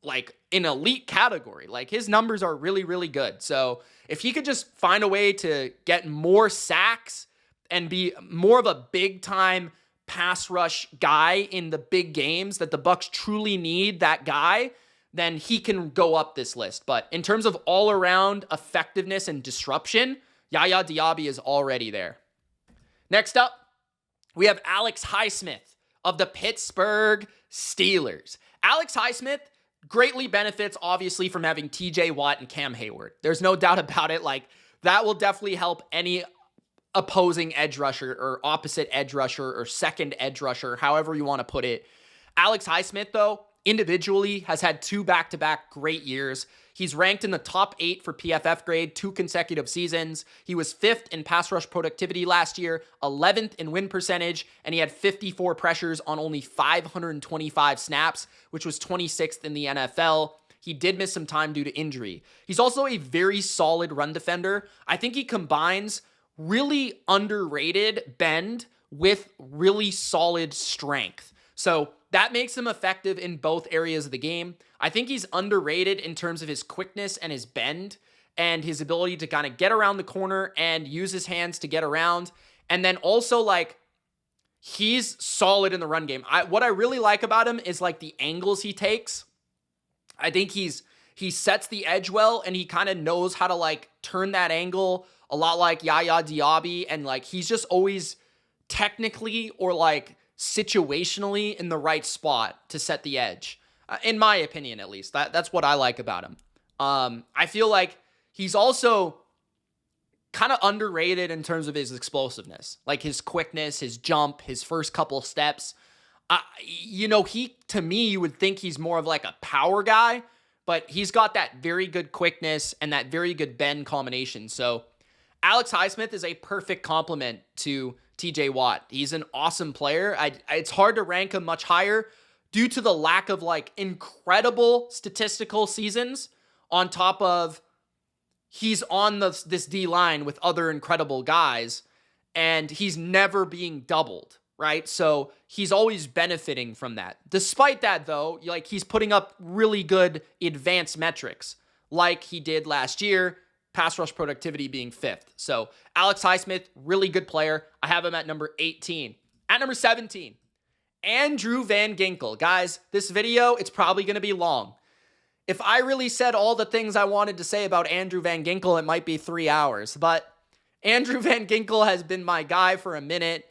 like an elite category. Like, his numbers are really, really good. So if he could just find a way to get more sacks and be more of a big time pass rush guy in the big games that the Bucs truly need that guy, then he can go up this list. But in terms of all around effectiveness and disruption, Yaya Diab is already there. Next up, we have Alex Highsmith of the Pittsburgh Steelers. Alex Highsmith greatly benefits, obviously, from having TJ Watt and Cam Hayward. There's no doubt about it. Like, that will definitely help any opposing edge rusher or opposite edge rusher or second edge rusher, however you want to put it. Alex Highsmith, though, individually has had 2 back-to-back great years. He's ranked in the top 8 for PFF grade 2 consecutive seasons. He was 5th in pass rush productivity last year, 11th in win percentage, and he had 54 pressures on only 525 snaps, which was 26th in the NFL. He did miss some time due to injury. He's also a very solid run defender. I think he combines really underrated bend with really solid strength. So that makes him effective in both areas of the game. I think he's underrated in terms of his quickness and his bend and his ability to kind of get around the corner and use his hands to get around. And then also, like, he's solid in the run game. What I really like about him is, like, the angles he takes. I think he sets the edge well, and he kind of knows how to, like, turn that angle a lot like Yaya Diab, and, like, he's just always technically or, like, situationally in the right spot to set the edge. In my opinion, at least. That's what I like about him. I feel like he's also kind of underrated in terms of his explosiveness. Like, his quickness, his jump, his first couple steps. To me, you would think he's more of like a power guy, but he's got that very good quickness and that very good bend combination. So Alex Highsmith is a perfect complement to TJ Watt. He's an awesome player. It's hard to rank him much higher due to the lack of, like, incredible statistical seasons on top of he's on this D-line with other incredible guys, and he's never being doubled, right? So he's always benefiting from that. Despite that, though, like, he's putting up really good advanced metrics like he did last year, pass rush productivity being 5th. So Alex Highsmith, really good player. I have him at number 18. At number 17, Andrew Van Ginkel. Guys, this video, it's probably going to be long. If I really said all the things I wanted to say about Andrew Van Ginkel, it might be 3 hours. But Andrew Van Ginkel has been my guy for a minute.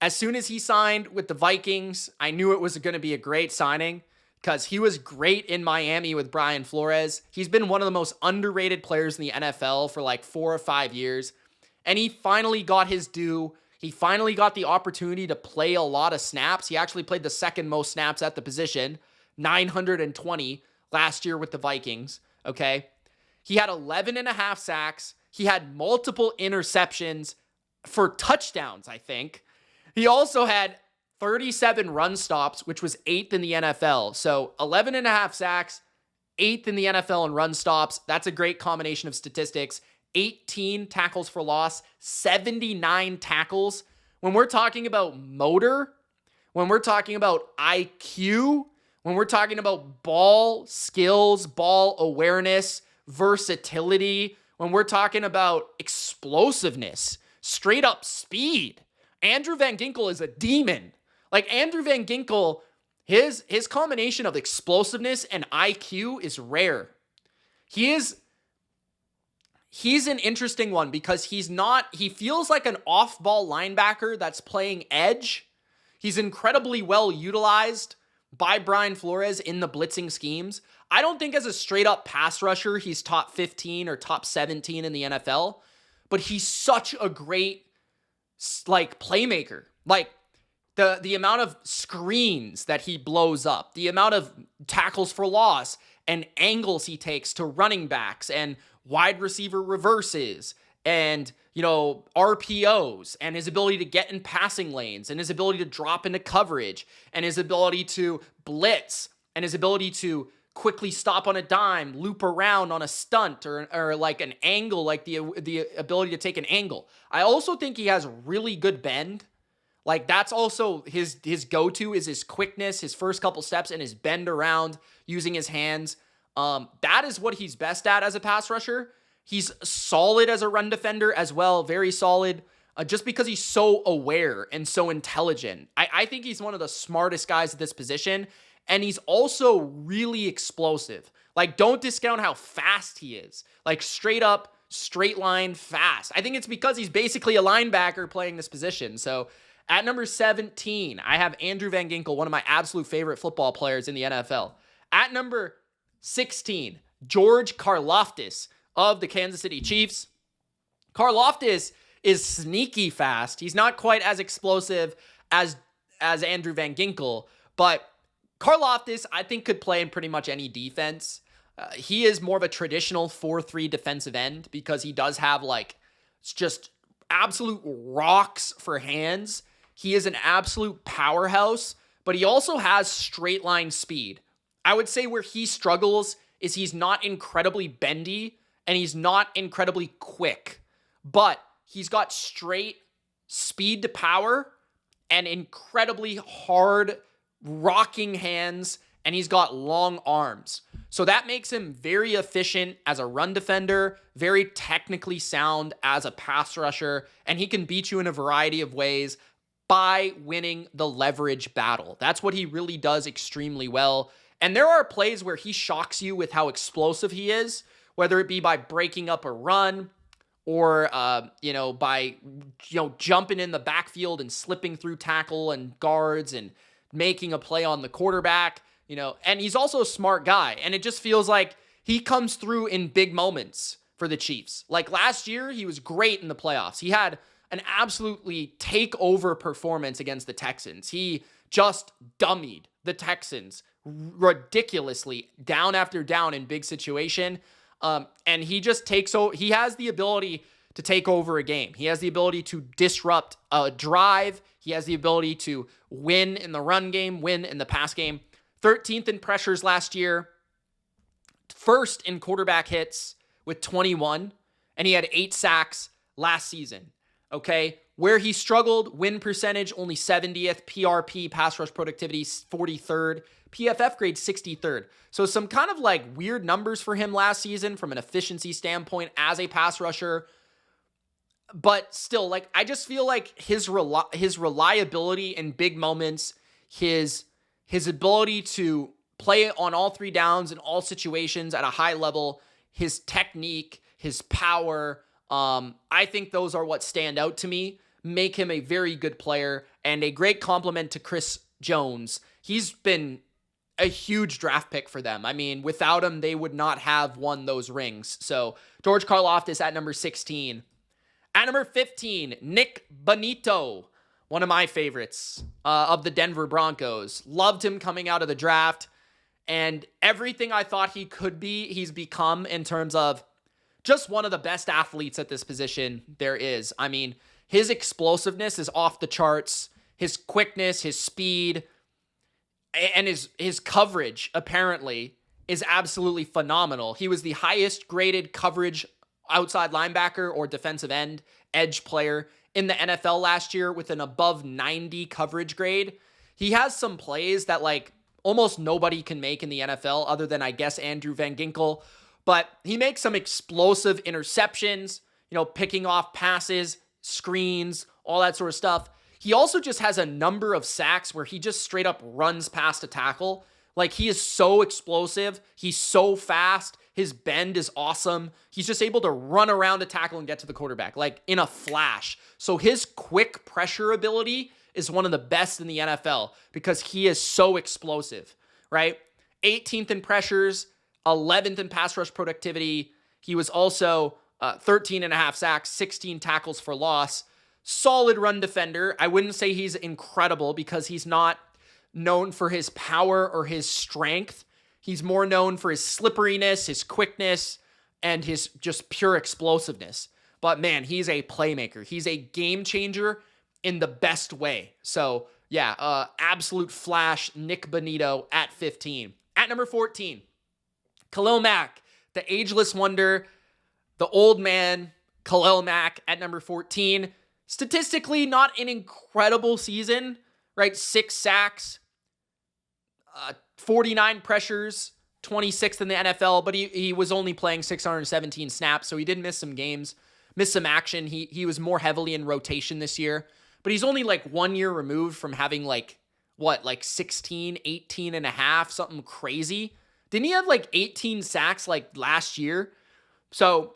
As soon as he signed with the Vikings, I knew it was going to be a great signing because he was great in Miami with Brian Flores. He's been one of the most underrated players in the NFL for like 4 or 5 years. And he finally got his due. He finally got the opportunity to play a lot of snaps. He actually played the second most snaps at the position, 920 last year with the Vikings, okay? He had 11 and a half sacks. He had multiple interceptions for touchdowns, I think. He also had 37 run stops, which was 8th in the NFL. So 11 and a half sacks, 8th in the NFL in run stops. That's a great combination of statistics. 18 tackles for loss, 79 tackles. When we're talking about motor, when we're talking about IQ, when we're talking about ball skills, ball awareness, versatility, when we're talking about explosiveness, straight up speed, Andrew Van Ginkel is a demon. Like, Andrew Van Ginkel, his combination of explosiveness and IQ is rare. He's an interesting one because he feels like an off-ball linebacker that's playing edge. He's incredibly well utilized by Brian Flores in the blitzing schemes. I don't think as a straight-up pass rusher, he's top 15 or top 17 in the NFL, but he's such a great, like, playmaker. Like, the amount of screens that he blows up, the amount of tackles for loss and angles he takes to running backs and wide receiver reverses and, RPOs, and his ability to get in passing lanes and his ability to drop into coverage and his ability to blitz and his ability to quickly stop on a dime, loop around on a stunt or like an angle, like the ability to take an angle. I also think he has really good bend. Like, that's also his go-to is his quickness, his first couple steps, and his bend around using his hands. That is what he's best at as a pass rusher. He's solid as a run defender as well, very solid, just because he's so aware and so intelligent. I think he's one of the smartest guys at this position, and he's also really explosive. Like, don't discount how fast he is. Like, straight up, straight line fast. I think it's because he's basically a linebacker playing this position. So at number 17, I have Andrew Van Ginkel, one of my absolute favorite football players in the NFL. At number 16, George Karlaftis of the Kansas City Chiefs. Karlaftis is sneaky fast. He's not quite as explosive as Andrew Van Ginkel, but Karlaftis, I think, could play in pretty much any defense. He is more of a traditional 4-3 defensive end because he does have like just absolute rocks for hands. He is an absolute powerhouse, but he also has straight line speed. I would say where he struggles is he's not incredibly bendy and he's not incredibly quick, but he's got straight speed to power and incredibly hard rocking hands, and he's got long arms. So that makes him very efficient as a run defender, very technically sound as a pass rusher, and he can beat you in a variety of ways by winning the leverage battle. That's what he really does extremely well. And there are plays where he shocks you with how explosive he is, whether it be by breaking up a run or, by, jumping in the backfield and slipping through tackle and guards and making a play on the quarterback, and he's also a smart guy. And it just feels like he comes through in big moments for the Chiefs. Like last year, he was great in the playoffs. He had an absolutely takeover performance against the Texans. He just dummied the Texans ridiculously down after down in big situation. And he just he has the ability to take over a game. He has the ability to disrupt a drive. He has the ability to win in the run game, win in the pass game. 13th in pressures last year. First in quarterback hits with 21. And he had 8 sacks last season. Okay? Where he struggled, win percentage, only 70th. PRP, pass rush productivity, 43rd. PFF grade, 63rd. So some kind of like weird numbers for him last season from an efficiency standpoint as a pass rusher. But still, like, I just feel like his reliability in big moments, his ability to play on all 3 downs in all situations at a high level, his technique, his power, I think those are what stand out to me, make him a very good player and a great compliment to Chris Jones. He's been a huge draft pick for them. I mean, without him, they would not have won those rings. So George Karlaftis at number 16. At number 15, Nick Bonito, one of my favorites of the Denver Broncos. Loved him coming out of the draft, and everything I thought he could be, he's become in terms of just one of the best athletes at this position there is. I mean, his explosiveness is off the charts. His quickness, his speed, and his coverage, apparently, is absolutely phenomenal. He was the highest graded coverage outside linebacker or defensive end edge player in the NFL last year with an above 90 coverage grade. He has some plays that like almost nobody can make in the NFL other than I guess Andrew Van Ginkel, but he makes some explosive interceptions, picking off passes, screens, all that sort of stuff. He also just has a number of sacks where he just straight up runs past a tackle. Like, he is so explosive. He's so fast. His bend is awesome. He's just able to run around a tackle and get to the quarterback, like in a flash. So his quick pressure ability is one of the best in the NFL because he is so explosive, right? 18th in pressures, 11th in pass rush productivity. He was also 13 and a half sacks, 16 tackles for loss. Solid run defender. I wouldn't say he's incredible because he's not known for his power or his strength. He's more known for his slipperiness, his quickness, and his just pure explosiveness. But man, he's a playmaker. He's a game changer in the best way. So yeah, absolute flash, Nick Bonito at 15. At number 14, Khalil Mack, the ageless wonder, the old man, Khalil Mack at number 14. Statistically, not an incredible season, right? 6 sacks, 49 pressures, 26th in the NFL, but he was only playing 617 snaps, so he did miss some games, miss some action. He was more heavily in rotation this year, but he's only like 1 year removed from having like 16, 18 and a half, something crazy. Didn't he have like 18 sacks like last year? So,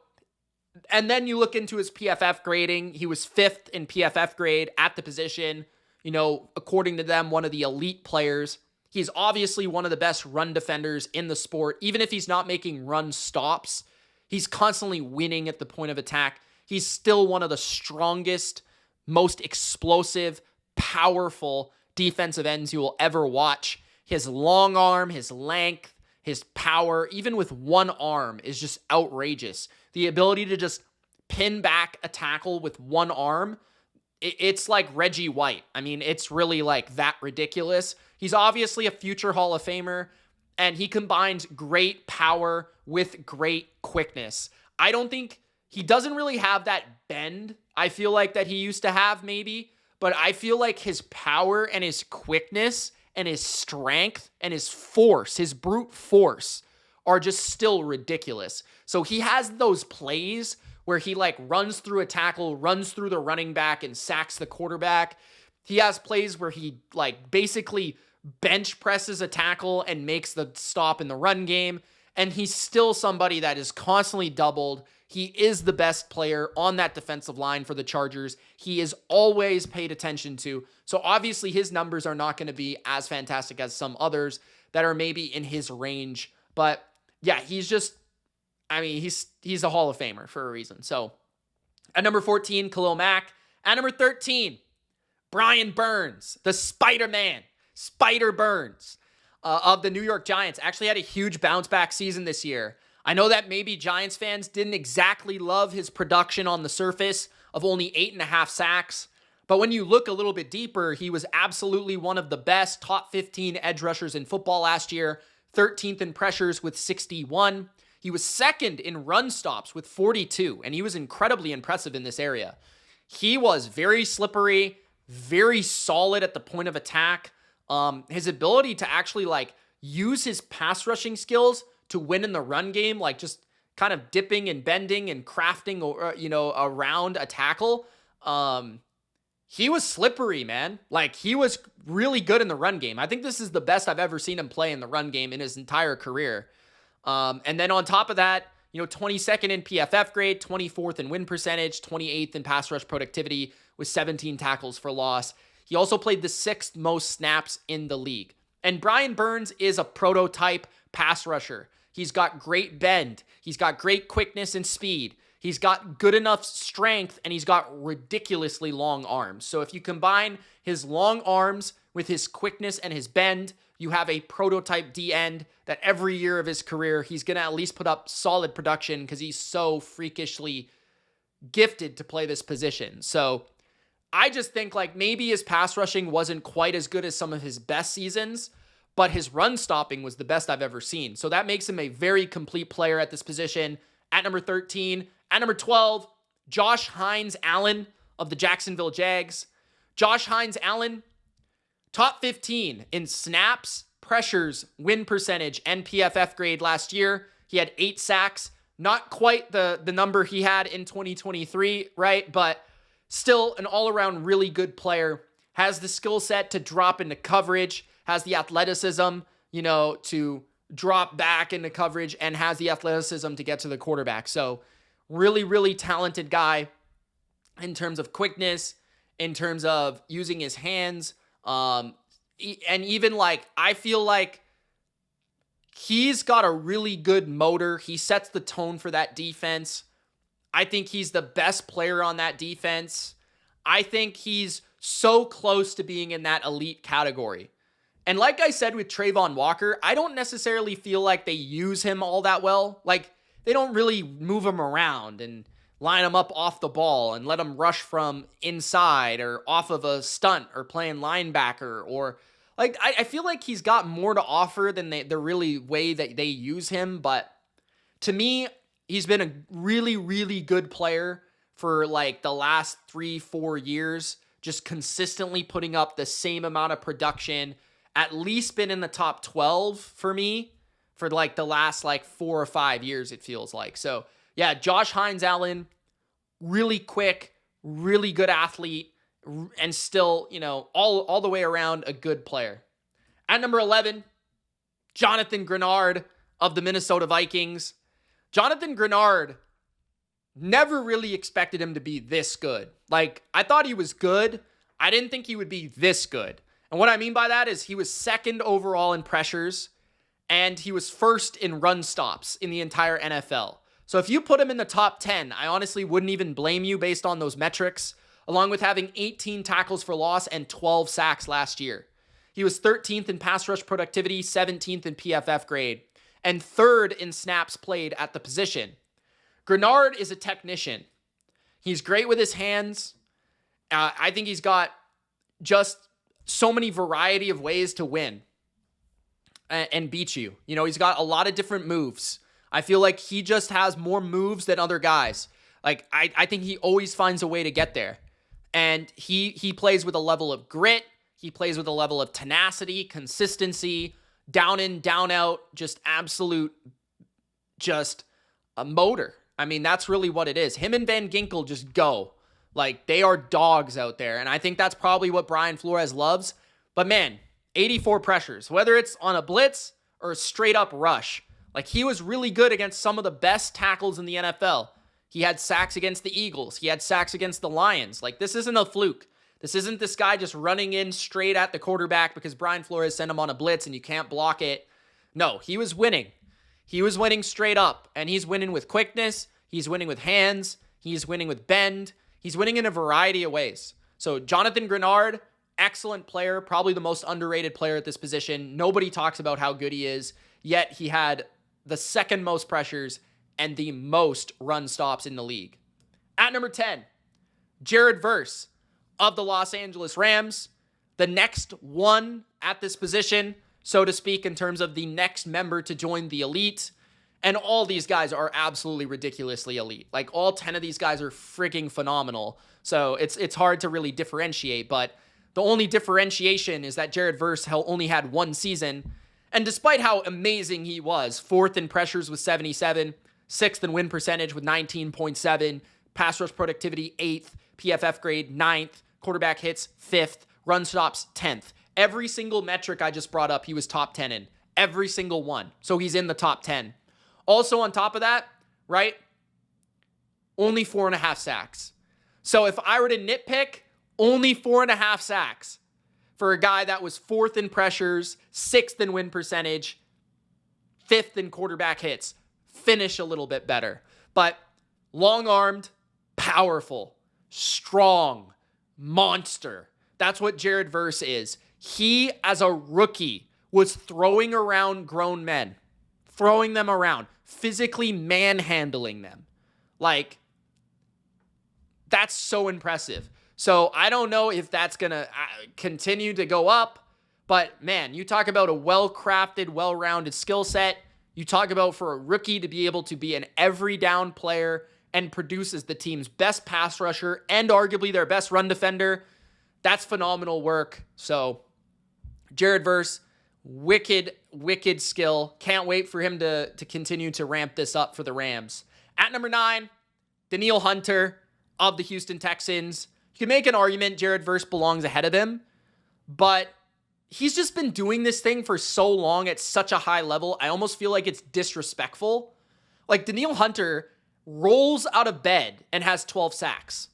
and then you look into his PFF grading. He was 5th in PFF grade at the position. You know, according to them, one of the elite players. He's obviously one of the best run defenders in the sport. Even if he's not making run stops, he's constantly winning at the point of attack. He's still one of the strongest, most explosive, powerful defensive ends you will ever watch. His long arm, his length, his power, even with one arm, is just outrageous. The ability to just pin back a tackle with one arm, it's like Reggie White. I mean, it's really like that ridiculous. He's obviously a future Hall of Famer, and he combines great power with great quickness. I don't think he doesn't really have that bend, I feel like, that he used to have maybe, but I feel like his power and his quickness and his strength and his force, his brute force, are just still ridiculous. So he has those plays where he like runs through a tackle, runs through the running back, and sacks the quarterback. He has plays where he like basically bench presses a tackle and makes the stop in the run game. And he's still somebody that is constantly doubled. He is the best player on that defensive line for the Chargers. He is always paid attention to. So obviously his numbers are not going to be as fantastic as some others that are maybe in his range. But yeah, he's just, I mean, he's a Hall of Famer for a reason. So at number 14, Khalil Mack. At number 13, Brian Burns, the Spider-Man, Spider Burns of the New York Giants. Actually had a huge bounce back season this year. I know that maybe Giants fans didn't exactly love his production on the surface of only 8.5 sacks. But when you look a little bit deeper, he was absolutely one of the best top 15 edge rushers in football last year, 13th in pressures with 61. He was 2nd in run stops with 42, and he was incredibly impressive in this area. He was very slippery, very solid at the point of attack. His ability to actually like use his pass rushing skills to win in the run game, like just kind of dipping and bending and crafting, around a tackle. He was slippery, man. Like he was really good in the run game. I think this is the best I've ever seen him play in the run game in his entire career. And then on top of that, 22nd in PFF grade, 24th in win percentage, 28th in pass rush productivity with 17 tackles for loss. He also played the 6th most snaps in the league. And Brian Burns is a prototype pass rusher. He's got great bend. He's got great quickness and speed. He's got good enough strength, and he's got ridiculously long arms. So if you combine his long arms with his quickness and his bend, you have a prototype D end that every year of his career, he's going to at least put up solid production because he's so freakishly gifted to play this position. So I just think like maybe his pass rushing wasn't quite as good as some of his best seasons, but his run stopping was the best I've ever seen. So that makes him a very complete player at this position. At number 13, at number 12, Josh Hines Allen of the Jacksonville Jags. Josh Hines Allen, top 15 in snaps, pressures, win percentage, and PFF grade last year. He had 8 sacks. Not quite the number he had in 2023, right? But still an all-around really good player. Has the skill set to drop into coverage, has the athleticism, to drop back into coverage, and has the athleticism to get to the quarterback. So really, really talented guy in terms of quickness, in terms of using his hands. And even like, I feel like he's got a really good motor. He sets the tone for that defense. I think he's the best player on that defense. I think he's so close to being in that elite category. And like I said with Trayvon Walker, I don't necessarily feel like they use him all that well. Like, they don't really move him around and line him up off the ball and let him rush from inside or off of a stunt or playing linebacker, or like, I feel like he's got more to offer than the really way that they use him. But to me, he's been a really, really good player for like the last 3-4 years, just consistently putting up the same amount of production, at least been in the top 12 for me for like the last like 4 or 5 years, it feels like. So yeah, Josh Hines Allen, really quick, really good athlete, and still, all the way around a good player. At number 11, Jonathan Greenard of the Minnesota Vikings. Jonathan Greenard, never really expected him to be this good. Like, I thought he was good. I didn't think he would be this good. And what I mean by that is he was second overall in pressures, and he was first in run stops in the entire NFL. So if you put him in the top 10, I honestly wouldn't even blame you based on those metrics, along with having 18 tackles for loss and 12 sacks last year. He was 13th in pass rush productivity, 17th in PFF grade, and 3rd in snaps played at the position. Greenard is a technician. He's great with his hands. I think he's got just so many variety of ways to win and beat you. He's got a lot of different moves. I feel like he just has more moves than other guys. Like, I think he always finds a way to get there. And he plays with a level of grit. He plays with a level of tenacity, consistency, down in, down out, just absolute, just a motor. I mean, that's really what it is. Him and Van Ginkel just go. Like, they are dogs out there. And I think that's probably what Brian Flores loves. But man, 84 pressures, whether it's on a blitz or a straight up rush. Like, he was really good against some of the best tackles in the NFL. He had sacks against the Eagles. He had sacks against the Lions. Like, this isn't a fluke. This isn't this guy just running in straight at the quarterback because Brian Flores sent him on a blitz and you can't block it. No, he was winning. He was winning straight up, and he's winning with quickness. He's winning with hands. He's winning with bend. He's winning in a variety of ways. So Jonathan Greenard, excellent player, probably the most underrated player at this position. Nobody talks about how good he is, yet he had the second most pressures and the most run stops in the league. At number 10, Jared Verse of the Los Angeles Rams, the next one at this position, so to speak, in terms of the next member to join the elite. And all these guys are absolutely ridiculously elite. Like, all 10 of these guys are freaking phenomenal. So it's hard to really differentiate, but the only differentiation is that Jared Verse only had one season. And despite how amazing he was, 4th in pressures with 77, 6th in win percentage with 19.7, pass rush productivity 8th, PFF grade 9th, quarterback hits 5th, run stops 10th. Every single metric I just brought up, he was top 10 in. Every single one. So he's in the top 10. Also on top of that, right, only 4.5 sacks. So if I were to nitpick, only 4.5 sacks for a guy that was 4th in pressures, 6th in win percentage, 5th in quarterback hits. Finish a little bit better. But long-armed, powerful, strong, monster. That's what Jared Verse is. He, as a rookie, was throwing around grown men. Throwing them around. Physically manhandling them. Like, that's so impressive. So I don't know if that's going to continue to go up. But, man, you talk about a well-crafted, well-rounded skill set. You talk about for a rookie to be able to be an every down player and produce as the team's best pass rusher and arguably their best run defender. That's phenomenal work. So, Jared Verse, wicked skill. Can't wait for him to continue to ramp this up for the Rams. At number 9, Denil Hunter of the Houston Texans. You can make an argument Jared Verse belongs ahead of him, but he's just been doing this thing for so long at such a high level, I almost feel like it's disrespectful. Like, Denil Hunter rolls out of bed and has 12 sacks.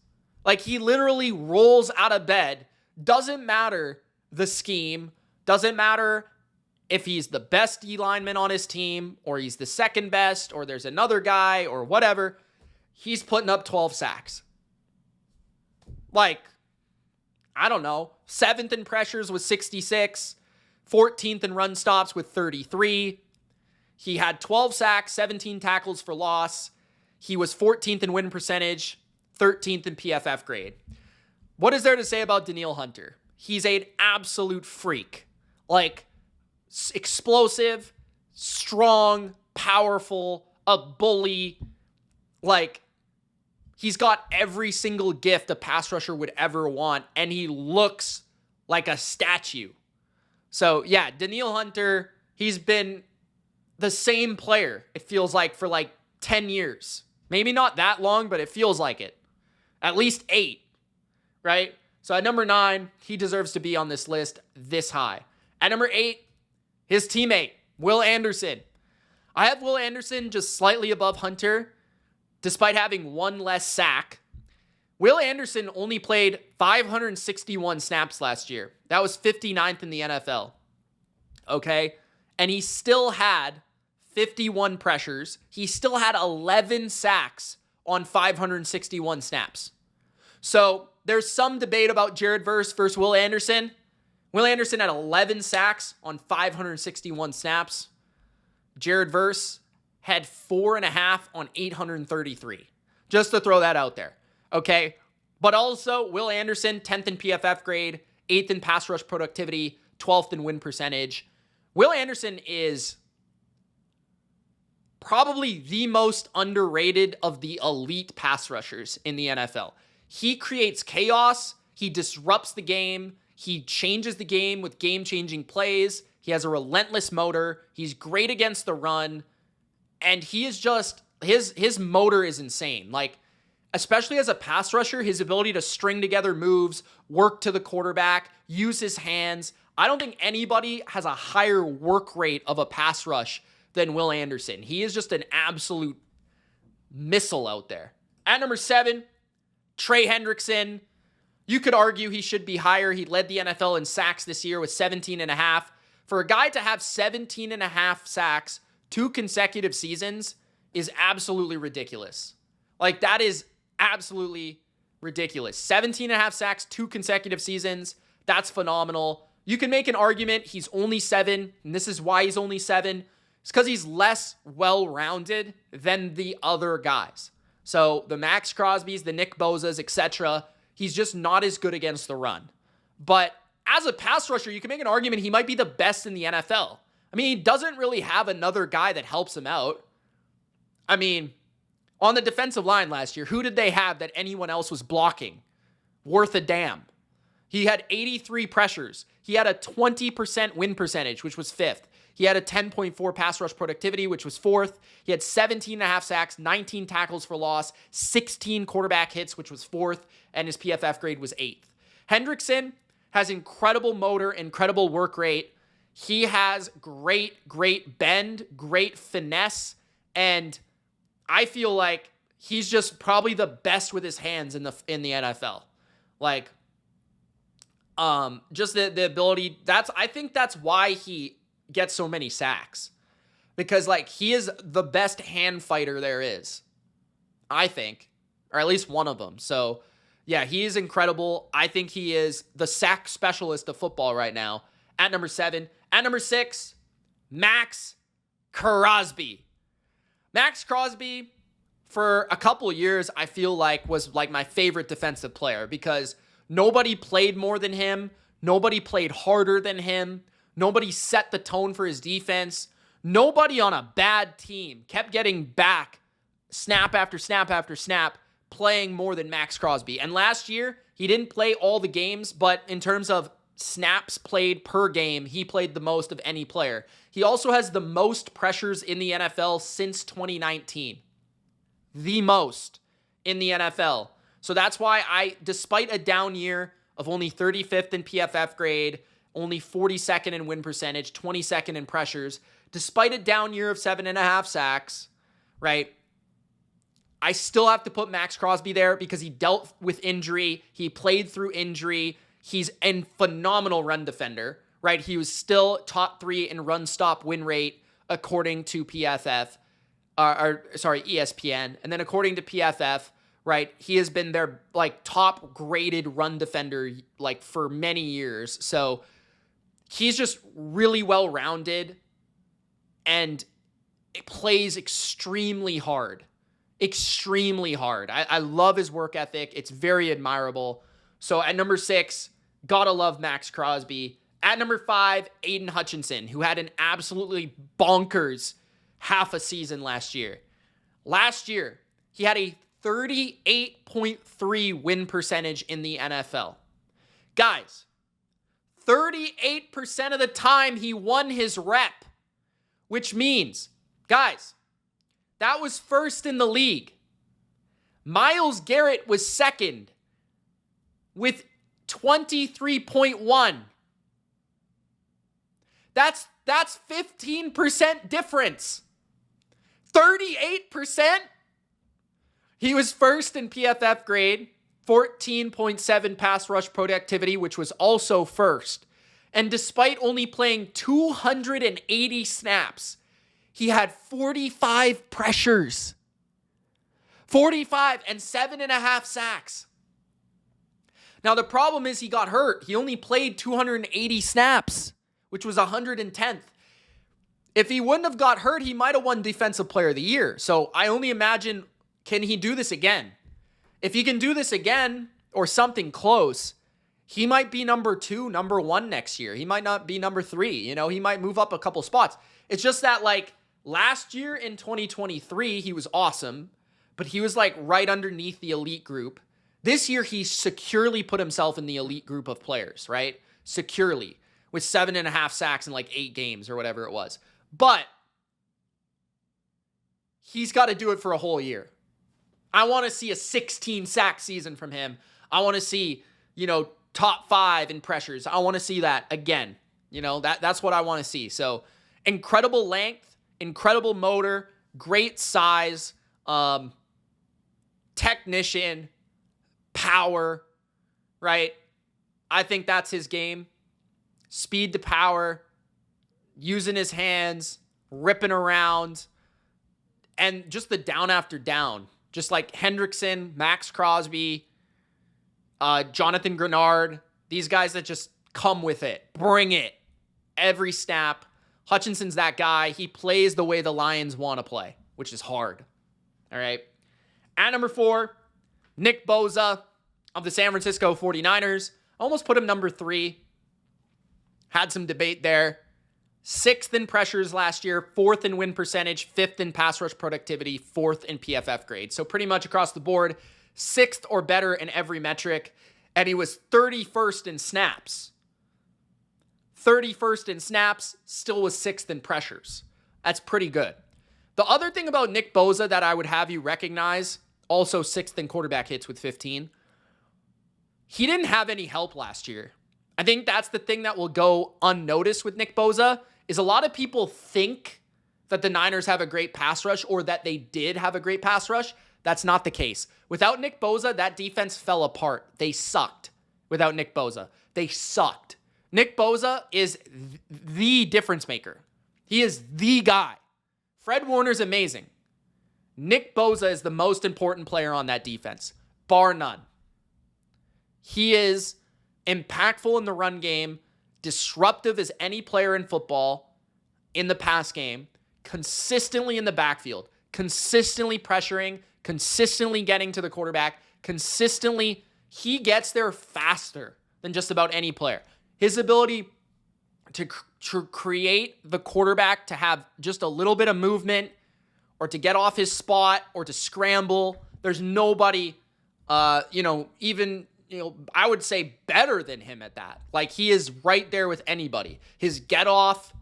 Like, he literally rolls out of bed. Doesn't matter the scheme. Doesn't matter if he's the best D lineman on his team or he's the second best or there's another guy or whatever. He's putting up 12 sacks. Like, I don't know, 7th in pressures with 66, 14th in run stops with 33. He had 12 sacks, 17 tackles for loss. He was 14th in win percentage, 13th in PFF grade. What is there to say about Denil Hunter? He's an absolute freak. Like, explosive, strong, powerful, a bully. Like, he's got every single gift a pass rusher would ever want, and he looks like a statue. So, yeah, Denil Hunter, he's been the same player, it feels like, for like 10 years. Maybe not that long, but it feels like it. At least 8, right? So at number 9, he deserves to be on this list this high. At number 8, his teammate, Will Anderson. I have Will Anderson just slightly above Hunter, despite having 1 less sack. Will Anderson only played 561 snaps last year. That was 59th in the NFL. Okay? And he still had 51 pressures. He still had 11 sacks on 561 snaps. So there's some debate about Jared Verse versus Will Anderson. Will Anderson had 11 sacks on 561 snaps. Jared Verse had 4.5 on 833. Just to throw that out there. Okay? But also, Will Anderson, 10th in PFF grade, 8th in pass rush productivity, 12th in win percentage. Will Anderson is probably the most underrated of the elite pass rushers in the NFL. He creates chaos. He disrupts the game. He changes the game with game-changing plays. He has a relentless motor. He's great against the run. And he is just, his motor is insane. Like, especially as a pass rusher, his ability to string together moves, work to the quarterback, use his hands. I don't think anybody has a higher work rate of a pass rush than Will Anderson. He is just an absolute missile out there. At number 7, Trey Hendrickson. You could argue he should be higher. He led the NFL in sacks this year with 17.5. For a guy to have 17.5 sacks 2 consecutive seasons is absolutely ridiculous. Like, that is absolutely ridiculous. 17.5 sacks 2 consecutive seasons. That's phenomenal. You can make an argument he's only 7, and this is why he's only 7. It's because he's less well-rounded than the other guys. So the Max Crosbys, the Nick Bosas, etc., he's just not as good against the run. But as a pass rusher, you can make an argument he might be the best in the NFL. I mean, he doesn't really have another guy that helps him out. I mean, on the defensive line last year, who did they have that anyone else was blocking worth a damn? He had 83 pressures. He had a 20% win percentage, which was 5th. He had a 10.4 pass rush productivity, which was 4th. He had 17.5 sacks, 19 tackles for loss, 16 quarterback hits, which was 4th, and his PFF grade was 8th. Hendrickson has incredible motor, incredible work rate. He has great bend, great finesse, and I feel like he's just probably the best with his hands in the NFL. Like, just the ability. I think that's why he gets so many sacks, because like he is the best hand fighter there is, I think, or at least one of them. So yeah, he is incredible. I think he is the sack specialist of football right now. At number 7, at number 6, Max Crosby. Max Crosby, for a couple of years, I feel like was like my favorite defensive player because nobody played more than him. Nobody played harder than him. Nobody set the tone for his defense. Nobody on a bad team kept getting back snap after snap after snap, playing more than Max Crosby. And last year, he didn't play all the games, but in terms of snaps played per game, he played the most of any player. He also has the most pressures in the NFL since 2019. The most in the NFL. So that's why despite a down year of only 35th in PFF grade, only 42nd in win percentage, 22nd in pressures, despite a down year of 7.5 sacks, right? I still have to put Max Crosby there because he dealt with injury. He played through injury. He's a phenomenal run defender, right? He was still top 3 in run stop win rate according to ESPN. And then according to PFF, right, he has been their like top graded run defender like for many years. So he's just really well-rounded and it plays extremely hard. Extremely hard. I love his work ethic. It's very admirable. So at number 6, gotta love Max Crosby. At number 5, Aiden Hutchinson, who had an absolutely bonkers half a season last year. Last year, he had a 38.3 win percentage in the NFL. Guys, 38% of the time he won his rep. which means, guys, that was first in the league. Myles Garrett was second with 23.1. That's 15% difference. 38%. He was first in PFF grade, 14.7 pass rush productivity, which was also first. And despite only playing 280 snaps, he had 45 pressures. 45 and 7.5 sacks. Now, the problem is he got hurt. He only played 280 snaps, which was 110th. If he wouldn't have got hurt, he might have won Defensive Player of the Year. So I only imagine, can he do this again? If he can do this again or something close, he might be number 2, number 1 next year. He might not be number 3. You know, he might move up a couple spots. It's just that, like, last year in 2023, he was awesome, but he was, like, right underneath the elite group. This year, he securely put himself in the elite group of players, right? Securely, with 7.5 sacks in, like, 8 games or whatever it was. But he's got to do it for a whole year. I want to see a 16-sack season from him. I want to see, you know, top 5 in pressures. I want to see that again. You know, that's what I want to see. So, incredible length, incredible motor, great size, technician, power, right? I think that's his game. Speed to power, using his hands, ripping around, and just the down after down. Just like Hendrickson, Max Crosby, Jonathan Grard, these guys that just come with it. Bring it. Every snap. Hutchinson's that guy. He plays the way the Lions want to play, which is hard. All right. At number 4, Nick Bosa of the San Francisco 49ers. Almost put him number 3. Had some debate there. 6th in pressures last year, 4th in win percentage, 5th in pass rush productivity, 4th in PFF grade. So pretty much across the board, 6th or better in every metric. And he was 31st in snaps. 31st in snaps, still was 6th in pressures. That's pretty good. The other thing about Nick Bosa that I would have you recognize, also 6th in quarterback hits with 15, he didn't have any help last year. I think that's the thing that will go unnoticed with Nick Bosa, is a lot of people think that the Niners have a great pass rush or that they did have a great pass rush. That's not the case. Without Nick Bosa, that defense fell apart. They sucked without Nick Bosa. They sucked. Nick Bosa is the difference maker. He is the guy. Fred Warner's amazing. Nick Bosa is the most important player on that defense, bar none. He is impactful in the run game, disruptive as any player in football in the pass game, consistently in the backfield, consistently pressuring, consistently getting to the quarterback, consistently, he gets there faster than just about any player. His ability to create the quarterback to have just a little bit of movement or to get off his spot or to scramble, there's nobody, even I would say better than him at that. Like, he is right there with anybody. His get off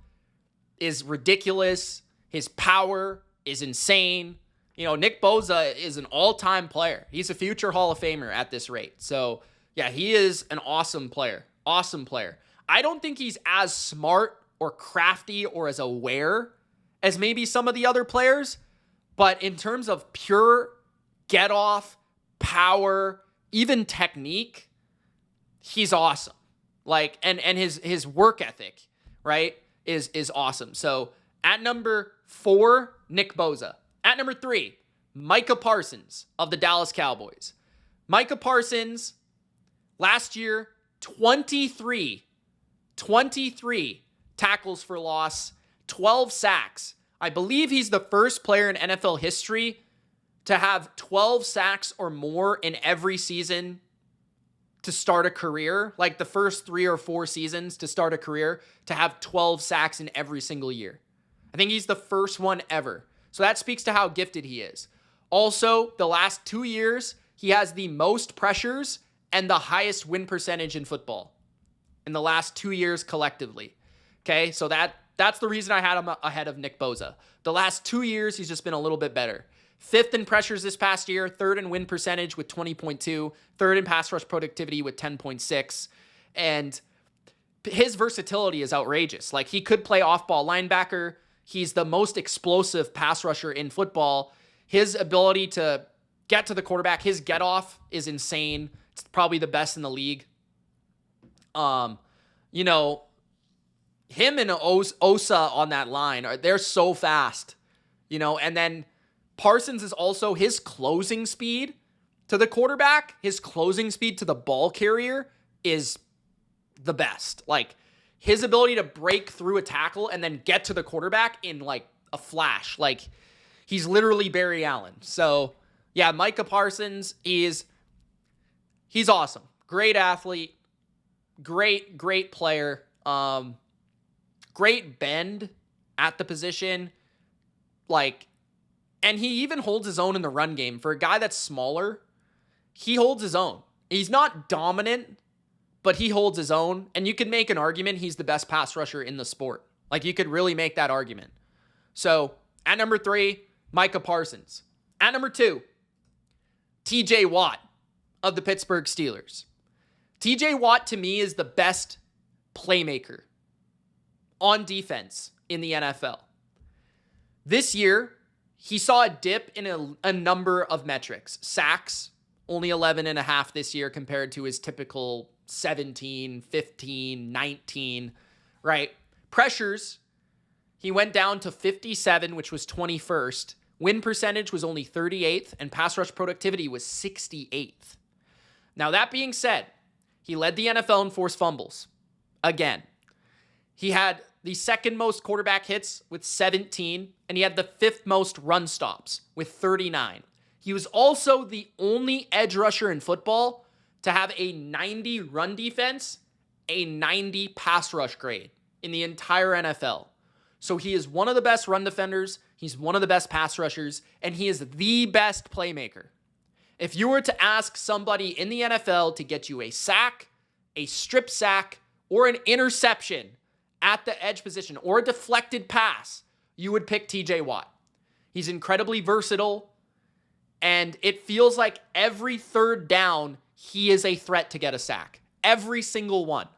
is ridiculous. His power is insane. Nick Bosa is an all-time player. He's a future Hall of Famer at this rate. So, yeah, he is an awesome player. Awesome player. I don't think he's as smart or crafty or as aware as maybe some of the other players, but in terms of pure get off, power, even technique, he's awesome. Like, and his work ethic, right, is awesome. So at number 4, Nick Bosa. At number 3, Micah Parsons of the Dallas Cowboys. Micah Parsons, last year, 23 tackles for loss, 12 sacks. I believe he's the first player in NFL history to have 12 sacks or more in every season to start a career, like the first 3 or 4 seasons to start a career, to have 12 sacks in every single year. I think he's the first one ever. So that speaks to how gifted he is. Also, the last 2 years, he has the most pressures and the highest win percentage in football in the last 2 years collectively. Okay, so that That's the reason I had him ahead of Nick Bosa. The last 2 years, he's just been a little bit better. 5th in pressures this past year, 3rd in win percentage with 20.2, 3rd in pass rush productivity with 10.6. And his versatility is outrageous. Like, he could play off-ball linebacker. He's the most explosive pass rusher in football. His ability to get to the quarterback, his get-off is insane. It's probably the best in the league. You know, him and Osa on that line, they're so fast. You know, and then Parsons is also, his closing speed to the quarterback, his closing speed to the ball carrier is the best. Like, his ability to break through a tackle and then get to the quarterback in like a flash. Like, he's literally Barry Allen. So yeah, Micah Parsons, he's awesome. Great athlete. Great player. Great bend at the position. Like, and he even holds his own in the run game. For a guy that's smaller, he holds his own. He's not dominant, but he holds his own. And you could make an argument he's the best pass rusher in the sport. Like, you could really make that argument. So, at number 3, Micah Parsons. At number 2, TJ Watt of the Pittsburgh Steelers. TJ Watt, to me, is the best playmaker on defense in the NFL. This year, he saw a dip in a number of metrics. Sacks, only 11.5 this year compared to his typical 17, 15, 19, right? Pressures, he went down to 57, which was 21st. Win percentage was only 38th, and pass rush productivity was 68th. Now, that being said, he led the NFL in forced fumbles. Again, he had the 2nd most quarterback hits with 17, and he had the 5th most run stops with 39. He was also the only edge rusher in football to have a 90 run defense, a 90 pass rush grade in the entire NFL. So he is one of the best run defenders, he's one of the best pass rushers, and he is the best playmaker. If you were to ask somebody in the NFL to get you a sack, a strip sack, or an interception at the edge position, or a deflected pass, you would pick TJ Watt. He's incredibly versatile, and it feels like every 3rd down, he is a threat to get a sack. Every single one.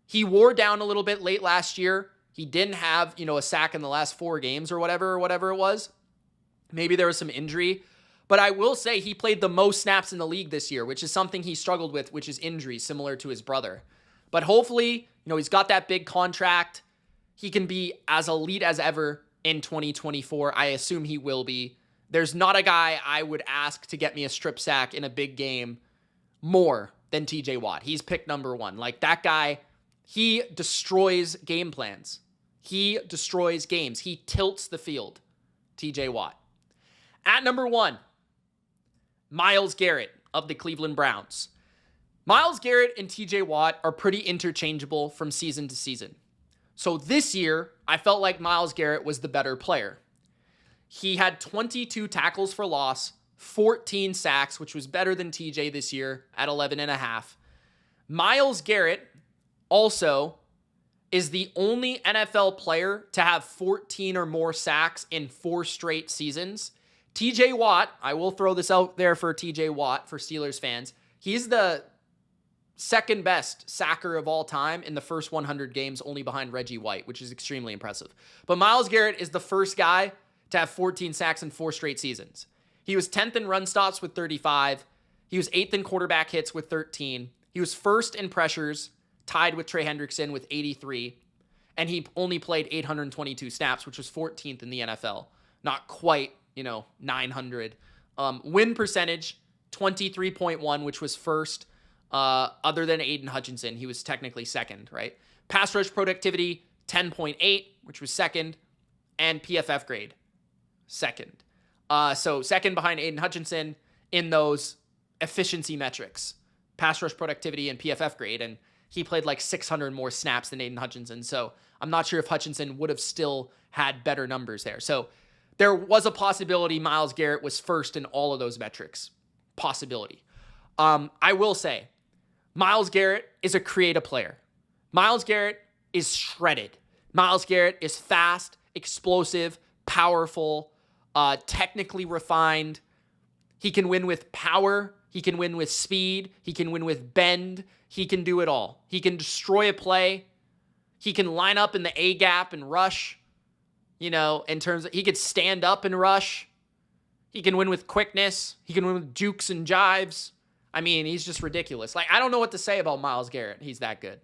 He wore down a little bit late last year. He didn't have, a sack in the last 4 games or whatever it was. Maybe there was some injury. But I will say he played the most snaps in the league this year, which is something he struggled with, which is injury, similar to his brother. But hopefully, he's got that big contract. He can be as elite as ever in 2024. I assume he will be. There's not a guy I would ask to get me a strip sack in a big game more than TJ Watt. He's pick number 1. Like, that guy, he destroys game plans. He destroys games. He tilts the field. TJ Watt. At number 1, Myles Garrett of the Cleveland Browns. Myles Garrett and TJ Watt are pretty interchangeable from season to season. So this year, I felt like Myles Garrett was the better player. He had 22 tackles for loss, 14 sacks, which was better than TJ this year at 11.5. Myles Garrett also is the only NFL player to have 14 or more sacks in 4 straight seasons. TJ Watt, I will throw this out there for TJ Watt, for Steelers fans. He's the 2nd best sacker of all time in the first 100 games, only behind Reggie White, which is extremely impressive. But Myles Garrett is the first guy to have 14 sacks in 4 straight seasons. He was 10th in run stops with 35. He was 8th in quarterback hits with 13. He was 1st in pressures, tied with Trey Hendrickson with 83. And he only played 822 snaps, which was 14th in the NFL. Not quite, 900. Win percentage, 23.1, which was 1st. Other than Aiden Hutchinson, he was technically 2nd, right? Pass rush productivity, 10.8, which was 2nd. And PFF grade, 2nd. So 2nd behind Aiden Hutchinson in those efficiency metrics. Pass rush productivity and PFF grade. And he played like 600 more snaps than Aiden Hutchinson. So I'm not sure if Hutchinson would have still had better numbers there. So there was a possibility Myles Garrett was 1st in all of those metrics. Possibility. I will say, Myles Garrett is a creative player. Myles Garrett is shredded. Myles Garrett is fast, explosive, powerful, technically refined. He can win with power. He can win with speed. He can win with bend. He can do it all. He can destroy a play. He can line up in the A gap and rush. You know, in terms of, he could stand up and rush. He can win with quickness. He can win with jukes and jives. I mean, he's just ridiculous. Like, I don't know what to say about Myles Garrett. He's that good.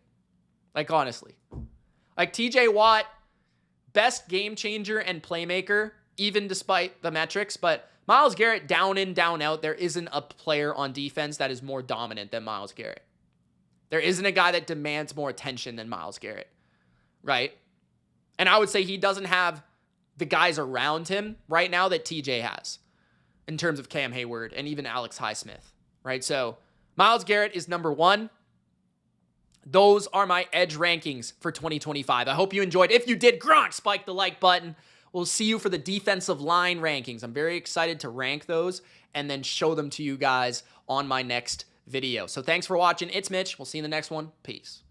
Like, honestly. Like, TJ Watt, best game changer and playmaker, even despite the metrics. But Myles Garrett, down in, down out, there isn't a player on defense that is more dominant than Myles Garrett. There isn't a guy that demands more attention than Myles Garrett, right? And I would say he doesn't have the guys around him right now that TJ has in terms of Cam Hayward and even Alex Highsmith, right? So Myles Garrett is number one. Those are my edge rankings for 2025. I hope you enjoyed. If you did, Gronk, spike the like button. We'll see you for the defensive line rankings. I'm very excited to rank those and then show them to you guys on my next video. So thanks for watching. It's Mitch. We'll see you in the next one. Peace.